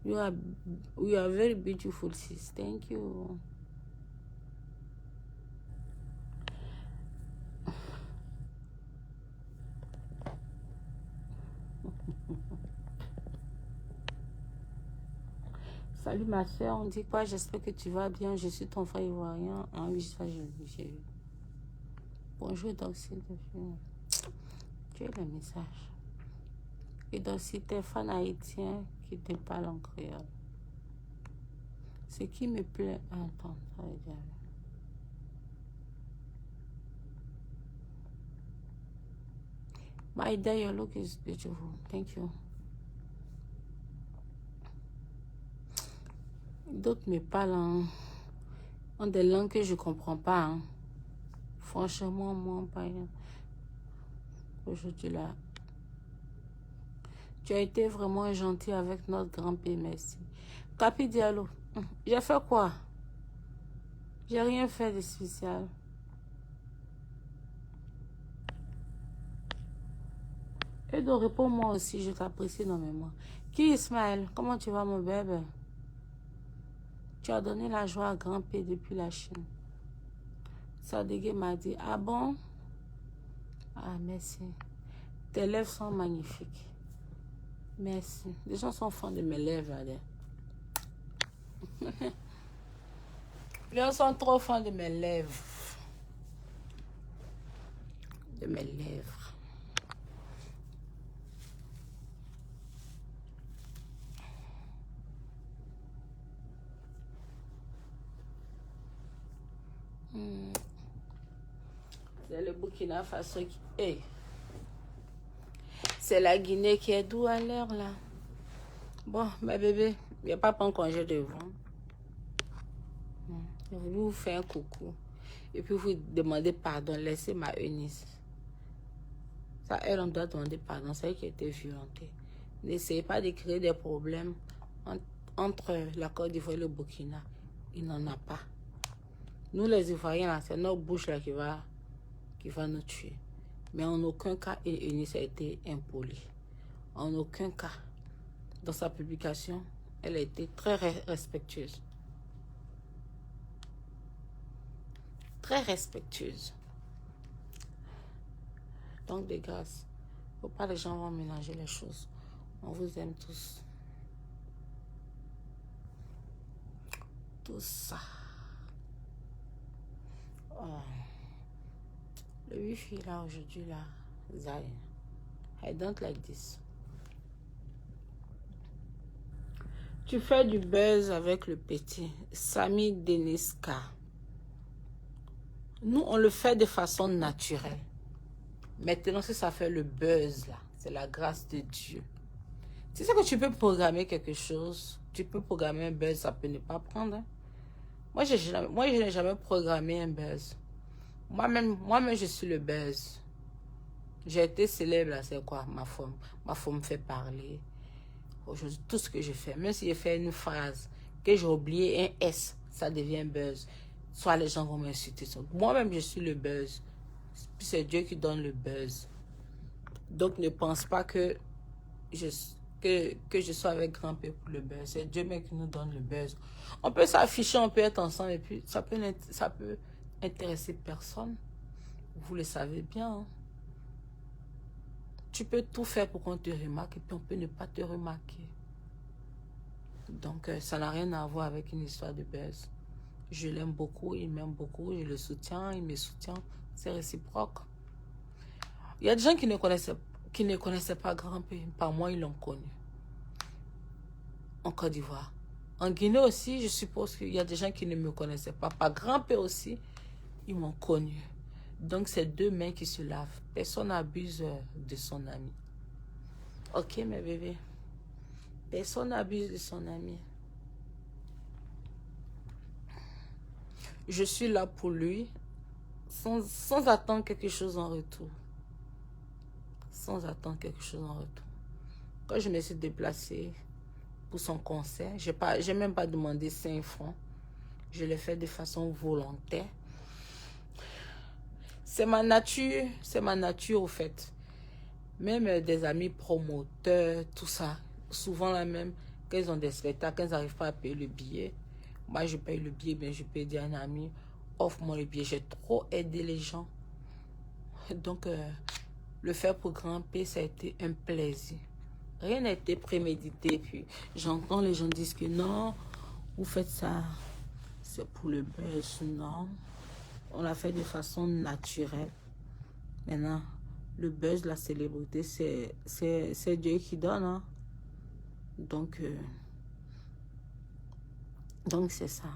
You are very beautiful, sis. Thank you. Salut ma soeur, on dit quoi? J'espère que tu vas bien. Je suis ton frère ivoirien. Ah oui, ça j'ai vu. Bonjour, Doxy. Tu es le message. Et Doxy, t'es fan haïtien qui te parle en créole. Ce qui me plaît. Attends, ça va dire. My day, your look is beautiful. Thank you. D'autres me parlent En des langues que je ne comprends pas. Hein. Franchement, moi, pas aujourd'hui là. Tu as été vraiment gentil avec notre grand-père, merci. Capi Diallo, j'ai fait quoi? J'ai rien fait de spécial. Et de réponds-moi aussi, je t'apprécie énormément. Qui Ismaël? Comment tu vas, mon bébé? Tu as donné la joie à grand-père depuis la Chine. Sadeghe m'a dit, ah bon? Ah, merci. Tes lèvres sont magnifiques. Merci. Les gens sont fans de mes lèvres. Les gens sont trop fans de mes lèvres. De mes lèvres. C'est le Burkina Faso qui... Hey. C'est la Guinée qui est doux à l'heure là. Bon, ma bébé, il n'y a pas un congé de vous. Je voulais vous faire un coucou. Et puis vous demander pardon. Laissez ma Eunice. Ça, elle, on doit demander pardon. C'est elle qui a été violentée. N'essayez pas de créer des problèmes entre la Côte d'Ivoire et le Burkina. Il n'en a pas. Nous, les Ivoiriens, là, c'est notre bouche là qui va nous tuer. Mais en aucun cas, Eunice a été impolie. En aucun cas. Dans sa publication, elle a été très respectueuse. Très respectueuse. Donc, de grâce, il ne faut pas que les gens vont mélanger les choses. On vous aime tous. Tout ça. Oh. Le wifi là aujourd'hui là, Zay. I don't like this. Tu fais du buzz avec le petit. Sami Deniska. Nous, on le fait de façon naturelle. Maintenant, si ça fait le buzz là, c'est la grâce de Dieu. Tu sais que tu peux programmer quelque chose. Tu peux programmer un buzz, ça peut ne pas prendre. Hein? Moi, je n'ai jamais programmé un buzz. Moi-même, je suis le buzz. J'ai été célèbre, là, c'est quoi? Ma femme me fait parler. Aujourd'hui, tout ce que je fais, même si je fais une phrase, que j'ai oublié un S, ça devient buzz. Soit les gens vont m'insulter. Moi-même, je suis le buzz. Puis c'est Dieu qui donne le buzz. Donc, ne pense pas que je sois avec grand-père pour le buzz. C'est Dieu même qui nous donne le buzz. On peut s'afficher, on peut être ensemble, et puis ça peut intéresser personne. Vous le savez bien. Hein? Tu peux tout faire pour qu'on te remarque, et puis on peut ne pas te remarquer. Donc, ça n'a rien à voir avec une histoire de buzz. Je l'aime beaucoup, il m'aime beaucoup, je le soutiens, il me soutient. C'est réciproque. Il y a des gens qui ne connaissaient pas grand-père. Par moi, ils l'ont connu. En Côte d'Ivoire. En Guinée aussi, je suppose qu'il y a des gens qui ne me connaissaient pas. Par grand-père aussi, ils m'ont connu. Donc, c'est deux mains qui se lavent. Personne n'abuse de son ami. Ok, mes bébés. Personne n'abuse de son ami. Je suis là pour lui, sans attendre quelque chose en retour. Sans attendre quelque chose en retour. Quand je me suis déplacée pour son concert, j'ai même pas demandé 5 francs. Je l'ai fait de façon volontaire. C'est ma nature au fait. Même des amis promoteurs, tout ça, souvent là même, quand ils ont des spectacles, quand ils n'arrivent pas à payer le billet, moi je paye le billet, mais je peux dire à un ami, offre-moi le billet. J'ai trop aidé les gens. Donc, le faire pour grand-père, ça a été un plaisir. Rien n'a été prémédité. Puis, j'entends les gens dire que non, vous faites ça, c'est pour le buzz. Non, on l'a fait de façon naturelle. Maintenant, le buzz, la célébrité, c'est Dieu qui donne. Hein? Donc, c'est ça.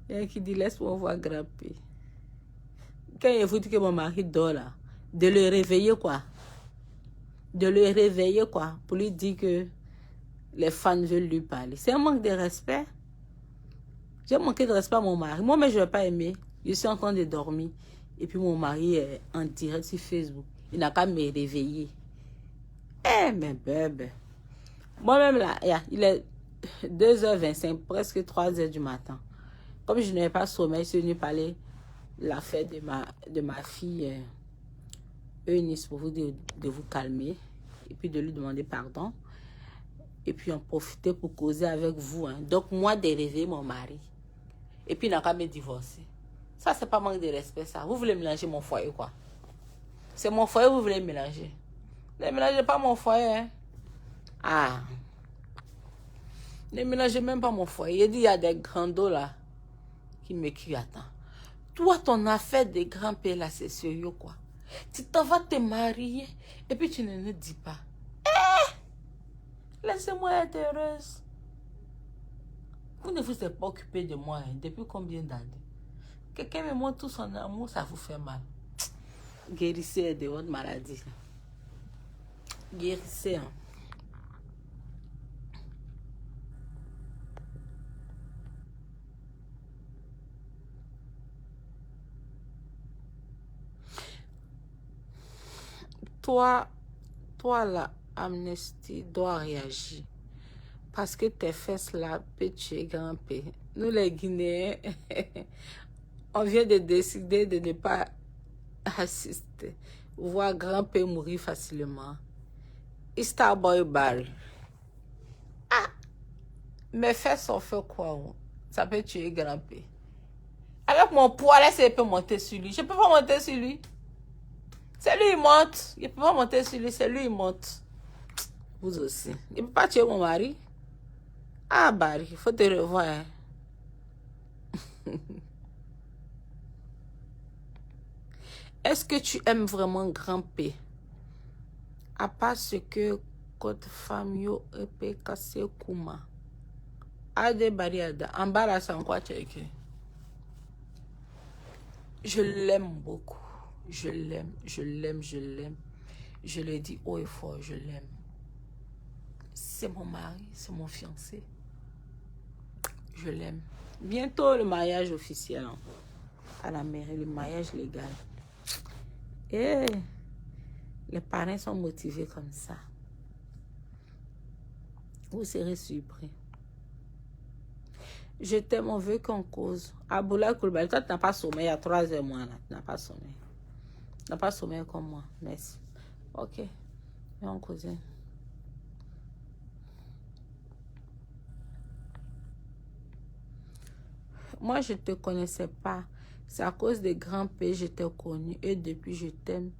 Il y a un qui dit, laisse-moi voir grimper. Quand il faut que mon mari dort là, de le réveiller quoi. De le réveiller quoi. Pour lui dire que les fans veulent lui parler. C'est un manque de respect. J'ai manqué de respect à mon mari. Moi-même, je ne vais pas aimer. Je suis en train de dormir. Et puis, mon mari est en direct sur Facebook. Il n'a qu'à me réveiller. Eh, mais bébé. Moi-même, là, il est 2h25, presque 3h du matin. Comme je n'avais pas sommeil, je suis venue parler la fête de ma fille Eunice pour vous dire de vous calmer. Et puis, de lui demander pardon. Et puis, en profiter pour causer avec vous. Hein. Donc, moi, de réveiller mon mari. Et puis, il n'a qu'à me divorcer. Ça, c'est pas manque de respect, ça. Vous voulez mélanger mon foyer, quoi. C'est mon foyer, vous voulez mélanger. Ne mélangez pas mon foyer, hein. Ah. Ne mélangez même pas mon foyer. Il dit, il y a des grands là qui m'écrivent. Attends. Toi, ton affaire de grand-père, là, c'est sérieux, quoi. Tu t'en vas te marier et puis tu ne me dis pas. Laissez-moi être heureuse. Vous ne vous êtes pas occupé de moi, hein, depuis combien d'années? Quelqu'un me montre tout son amour, ça vous fait mal. Guérissez de votre maladie. Guérissez. Hein. Toi, là, Amnesty doit réagir. Parce que tes fesses là, pétuent grand-père. Nous les Guinéens, on vient de décider de ne pas assister. Voir grand-père mourir facilement. Starboy Barry. Ah! Mes fesses ont fait quoi? Ça peut tuer grand-père. Avec mon poids là, ça peut monter sur lui. Je ne peux pas monter sur lui. C'est lui, il monte. Il ne peut pas monter sur lui, c'est lui, il monte. Vous aussi. Il ne peut pas tuer mon mari. Ah, Barry, il faut te revoir. Hein. Est-ce que tu aimes vraiment grand-père? À part ce que votre femme yo peut casser Kuma. Ade Bariada. En bas là, c'est en quoi tu as écrit? Je l'aime beaucoup. Je l'aime, je l'aime, je l'aime. Je le dis haut et fort, je l'aime. C'est mon mari, c'est mon fiancé. Je l'aime. Bientôt le mariage officiel hein, à la mairie, le mariage légal. Et les parents sont motivés comme ça. Vous serez surpris. Je t'aime, on veut qu'on cause. Aboula Koulibaly, toi tu n'as pas sommeil à 3h moins là. Tu n'as pas sommeil. Tu n'as pas sommeil comme moi. Merci. Ok. Viens causer. Moi, je ne te connaissais pas. C'est à cause des grands pays que je t'ai connu. Et depuis, je t'aime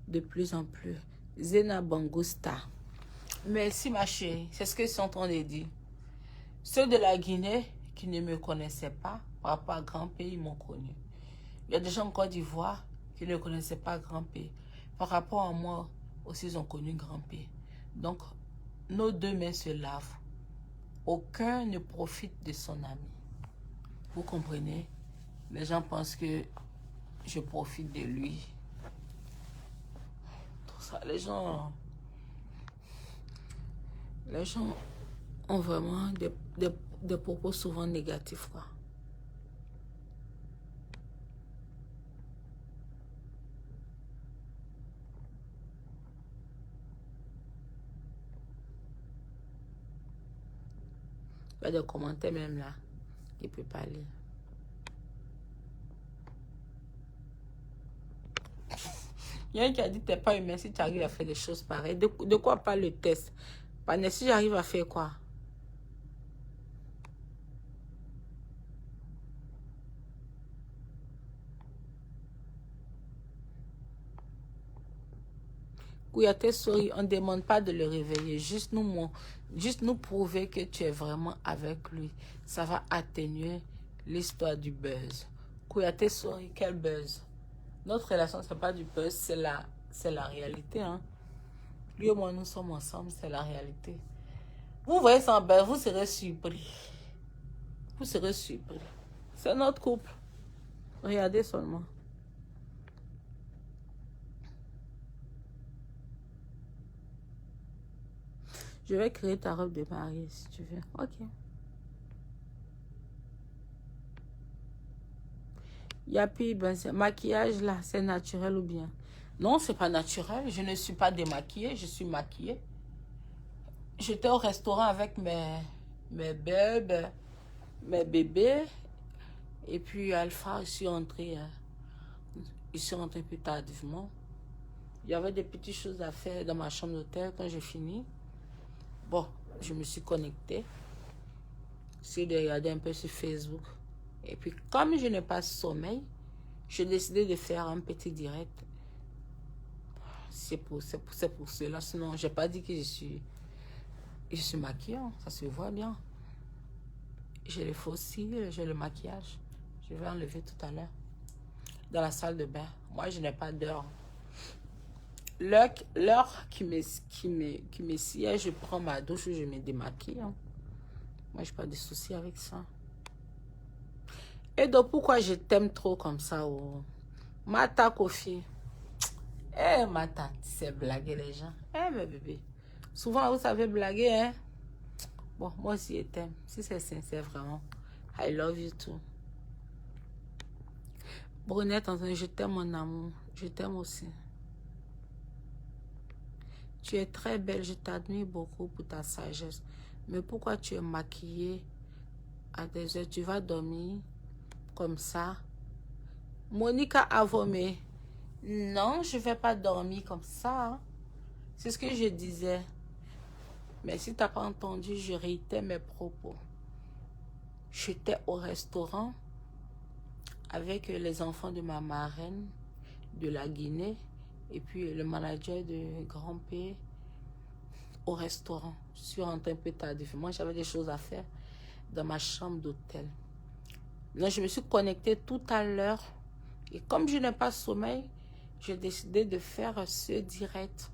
de plus en plus. Zena Bangusta. Merci, ma chérie. C'est ce qu'ils sont en train de dire. Ceux de la Guinée qui ne me connaissaient pas, par rapport à grand pays, ils m'ont connu. Il y a des gens en Côte d'Ivoire qui ne connaissaient pas grand pays. Par rapport à moi, aussi, ils ont connu grand pays. Donc, nos deux mains se lavent. Aucun ne profite de son ami. Vous comprenez? Les gens pensent que je profite de lui. Tout ça, les gens ont vraiment des propos souvent négatifs, quoi. Il y a des commentaires même là qui ne peut pas lire. Il y a un qui a dit t'es pas humain si tu arrives à faire des choses pareilles. De quoi parle le test? Si j'arrive à faire quoi? Kouyaté sourit, on ne demande pas de le réveiller, juste nous prouver que tu es vraiment avec lui. Ça va atténuer l'histoire du buzz. Kouyaté sourit, quel buzz? Notre relation, ce n'est pas du buzz, c'est la réalité. Hein? Lui et moi, nous sommes ensemble, c'est la réalité. Vous voyez ça en buzz, vous serez surpris. Vous serez surpris. C'est notre couple. Regardez seulement. Je vais créer ta robe de mariée si tu veux. Ok. Yapi, ben, maquillage là, c'est naturel ou bien? Non, c'est pas naturel. Je ne suis pas démaquillée, je suis maquillée. J'étais au restaurant avec mes bébés. Et puis Alpha, je suis rentrée plus tardivement. Il y avait des petites choses à faire dans ma chambre d'hôtel quand j'ai fini. Bon, je me suis connectée. J'ai regardé un peu sur Facebook. Et puis, comme je n'ai pas sommeil, j'ai décidé de faire un petit direct. C'est pour cela. Sinon, je n'ai pas dit que je suis maquillée. Ça se voit bien. J'ai les faux cils, j'ai le maquillage. Je vais enlever tout à l'heure. Dans la salle de bain. Moi, je n'ai pas d'heure. L'heure qui me sied, je prends ma douche ou je me démaquille. Moi, je n'ai pas de soucis avec ça. Et donc, pourquoi je t'aime trop comme ça? Oh? Mata Kofi. Eh, Mata, tu sais blaguer les gens. Eh, mes bébés. Souvent, vous savez blaguer, hein? Bon, moi aussi, je t'aime. Si c'est sincère, vraiment. I love you too. Brunette, je t'aime, mon amour. Je t'aime aussi. Tu es très belle. Je t'admire beaucoup pour ta sagesse. Mais pourquoi tu es maquillée à des heures? Tu vas dormir comme ça? Monica Avomé. Non, je ne vais pas dormir comme ça. C'est ce que je disais. Mais si tu n'as pas entendu, je réitère mes propos. J'étais au restaurant avec les enfants de ma marraine de la Guinée et puis le manager de Grand P au restaurant. Je suis rentrée un peu tardivement. J'avais des choses à faire dans ma chambre d'hôtel. Donc, je me suis connectée tout à l'heure. Et comme je n'ai pas sommeil, j'ai décidé de faire ce direct.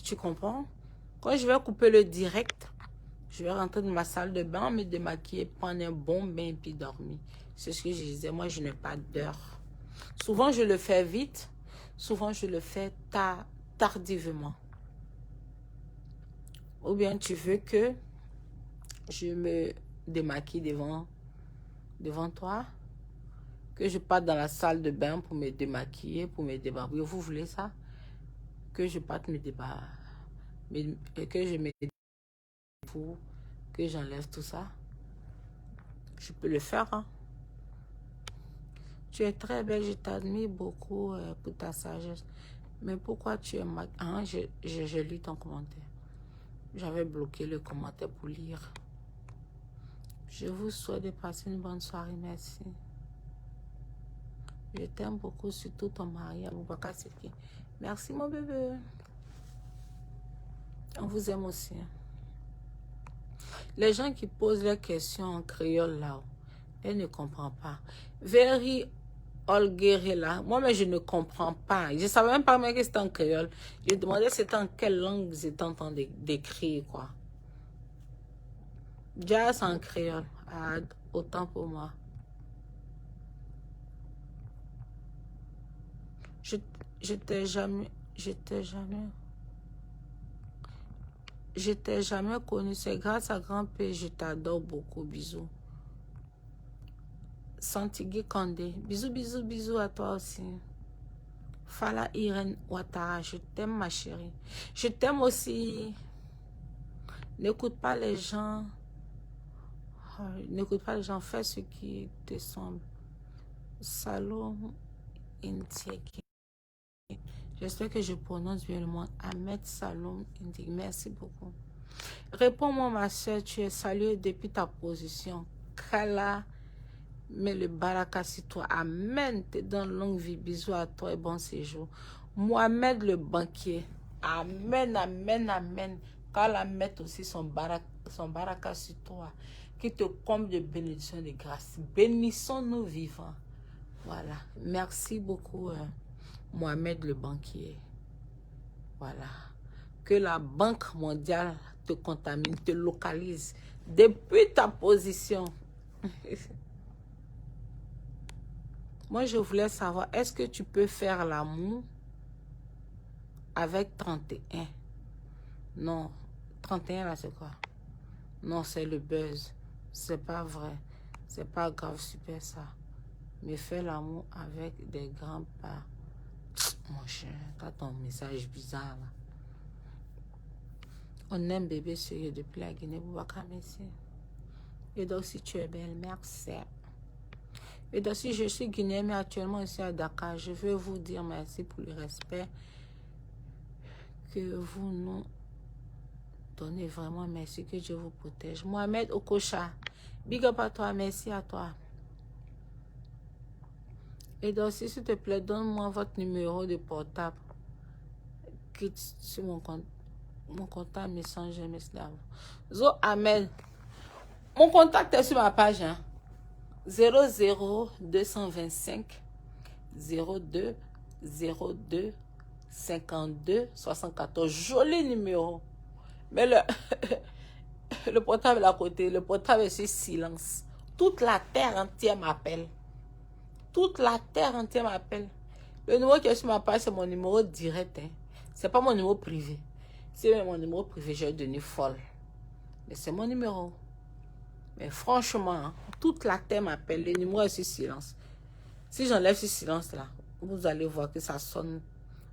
Tu comprends? Quand je vais couper le direct, je vais rentrer dans ma salle de bain, me démaquiller, prendre un bon bain et puis dormir. C'est ce que je disais. Moi, je n'ai pas d'heure. Souvent, je le fais vite. Souvent, je le fais tardivement. Ou bien, tu veux que je me démaquille devant toi? Que je parte dans la salle de bain pour me démaquiller, pour me débarbouiller. Vous voulez ça? Que je parte me débarbouiller. Que je me pour que j'enlève tout ça. Je peux le faire. Hein? Tu es très belle, je t'admire beaucoup pour ta sagesse. Mais pourquoi tu es maquillée? Hein? Je lis ton commentaire. J'avais bloqué le commentaire pour lire. Je vous souhaite de passer une bonne soirée. Merci. Je t'aime beaucoup, surtout ton mari, Aboubakar Seki. Merci, mon bébé. On vous aime aussi. Les gens qui posent leurs questions en créole là, elles ne comprennent pas. Very Olgueré là, moi-même je ne comprends pas. Je ne savais même pas que c'était en créole. Je demandais c'était en quelle langue vous étiez en train d'écrire quoi. Déjà c'est en créole. Ah, autant pour moi. Je t'ai jamais connu. C'est grâce à grand-père, je t'adore beaucoup. Bisous. Santigui Kandé. Bisous, bisous, bisous à toi aussi. Fala Irene Ouattara, je t'aime ma chérie. Je t'aime aussi. N'écoute pas les gens. N'écoute pas les gens. Fais ce qui te semble. Salom Intieki. J'espère que je prononce bien le mot. Ahmed Salom Intieki. Merci beaucoup. Réponds-moi ma soeur. Tu es saluée depuis ta position. Kala. Mais le baraka sur toi. Amen. T'es dans longue vie. Bisous à toi et bon séjour. Mohamed le banquier. Amen, amen, amen. Qu'Allah mette aussi son baraka sur toi. Qui te comble de bénédictions et de grâce. Bénissons-nous vivants. Voilà. Merci beaucoup, Mohamed le banquier. Voilà. Que la Banque mondiale te contamine, te localise depuis ta position. Moi, je voulais savoir, est-ce que tu peux faire l'amour avec 31? Non, 31 là, c'est quoi? Non, c'est le buzz. C'est pas vrai. C'est pas grave, super ça. Mais fais l'amour avec des grands pas. Mon cher, t'as ton message bizarre là. On aime bébé sérieux depuis la Guinée, Boubacar, merci. Et donc, si tu es belle, merci. Et donc, si je suis guinéenne, mais actuellement ici à Dakar, je veux vous dire merci pour le respect que vous nous donnez. Vraiment, merci, que Dieu vous protège. Mohamed Okocha, big up à toi, merci à toi. Et donc, s'il te plaît, donne-moi votre numéro de portable. Quitte sur mon compte. Mon contact Messenger, Zo Ahmed. Mon contact est sur ma page. Hein. 00225 02 02 52 74. Joli numéro. Mais le portable est à côté. Le portable est sur silence. Toute la terre entière m'appelle. Toute la terre entière m'appelle. Le numéro qui est sur ma page, c'est mon numéro direct. Hein. C'est pas mon numéro privé. C'est mon numéro privé, j'ai devenu folle. Mais c'est mon numéro. Mais franchement, hein, toute la terre m'appelle. Le numéro est sur silence. Si j'enlève ce silence là, vous allez voir que ça sonne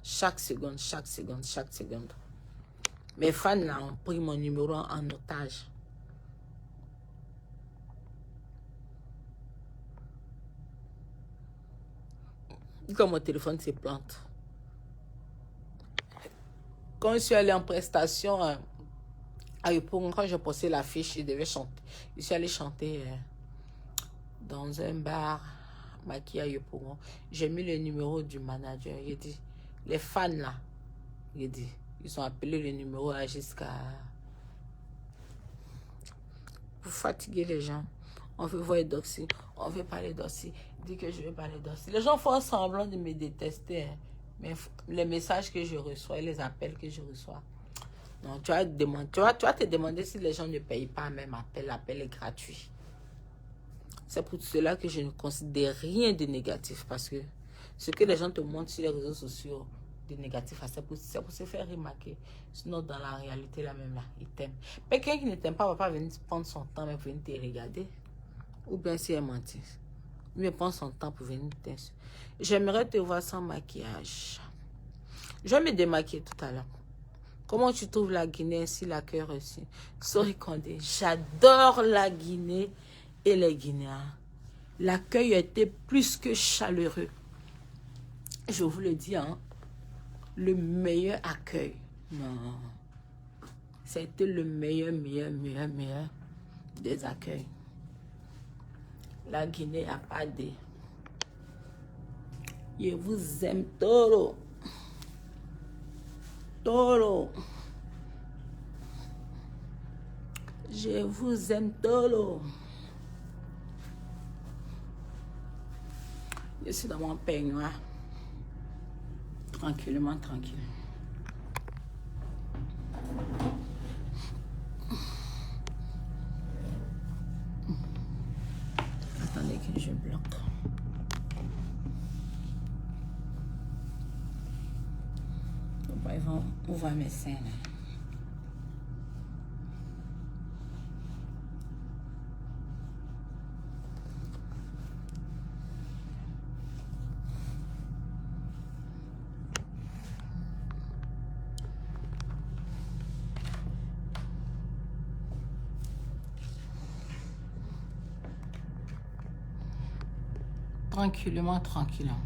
chaque seconde, chaque seconde, chaque seconde. Mes fans là ont pris mon numéro en otage. Comme mon téléphone se plante. Quand je suis allée en prestation à Yopougon, quand j'ai posté l'affiche, je devais chanter. Je suis allée chanter dans un bar maquillé à Yopougon. J'ai mis le numéro du manager. Il dit, les fans là, il dit, ils ont appelé le numéro là jusqu'à... Pour fatiguer les gens. On veut voir Doxy, on veut parler Doxy. Il dit que je veux parler Doxy. Les gens font semblant de me détester. Hein. Mais les messages que je reçois, les appels que je reçois, non, tu vas te demander si les gens ne payent pas même appel. L'appel est gratuit. C'est pour cela que je ne considère rien de négatif. Parce que ce que les gens te montrent sur les réseaux sociaux, de négatif, c'est pour se faire remarquer. Sinon, dans la réalité, là même là, ils t'aiment. Quelqu'un qui ne t'aime pas va pas venir prendre son temps, mais venir te regarder. Ou bien si elle mentit. Mais prend son temps pour venir t'insulter. J'aimerais te voir sans maquillage. Je vais me démaquiller tout à l'heure. Comment tu trouves la Guinée ainsi l'accueil reçu? Sorry Condé, j'adore la Guinée et les Guinéens. L'accueil a été plus que chaleureux. Je vous le dis, hein, le meilleur accueil. Non. C'était le meilleur des accueils. La Guinée a pas de... Je vous aime, Toro. Toro. Je vous aime, Toro. Je suis dans mon peignoir. Tranquillement, tranquille. Attendez que je bloque. Ils vont ouvrir mes seins. Tranquillement, tranquillement.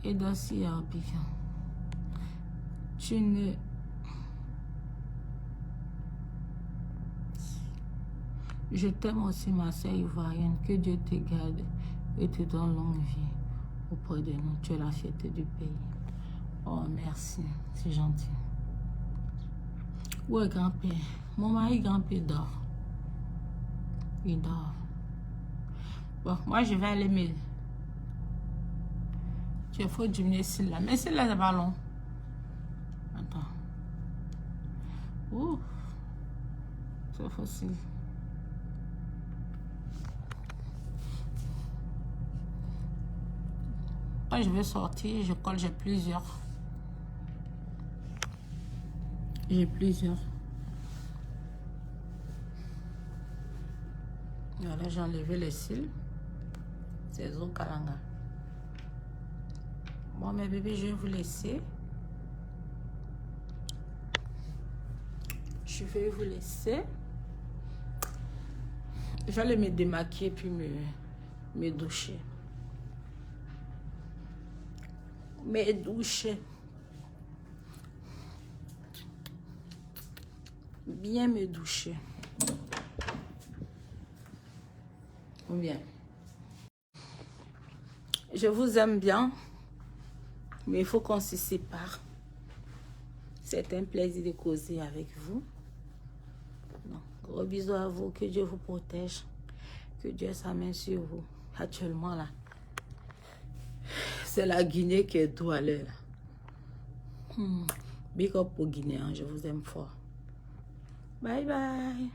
Et d'aussi, tu ne... Je t'aime aussi, ma sœur ivoirienne. Que Dieu te garde et te donne longue vie auprès de nous. Tu es la fierté du pays. Oh, merci. C'est gentil. Où est grand-père? Mon mari grand-père dort. Il dort. Bon, moi, je vais aller me... Il faut diminuer celle-là. Mais celle-là, c'est pas long. Attends. Ouh. C'est facile. Quand je veux sortir, je colle, j'ai plusieurs. Voilà, j'ai enlevé les cils. C'est au kalanga. Bon, mes bébés, je vais vous laisser. Je vais vous laisser. Je vais aller me démaquiller puis me doucher. Me doucher. Bien me doucher. Bien. Je vous aime bien. Mais il faut qu'on se sépare. C'est un plaisir de causer avec vous. Donc, gros bisous à vous. Que Dieu vous protège. Que Dieu ait sa main sur vous. Actuellement, là, c'est la Guinée qui est tout à l'heure. Big up pour Guinée. Je vous aime fort. Bye bye.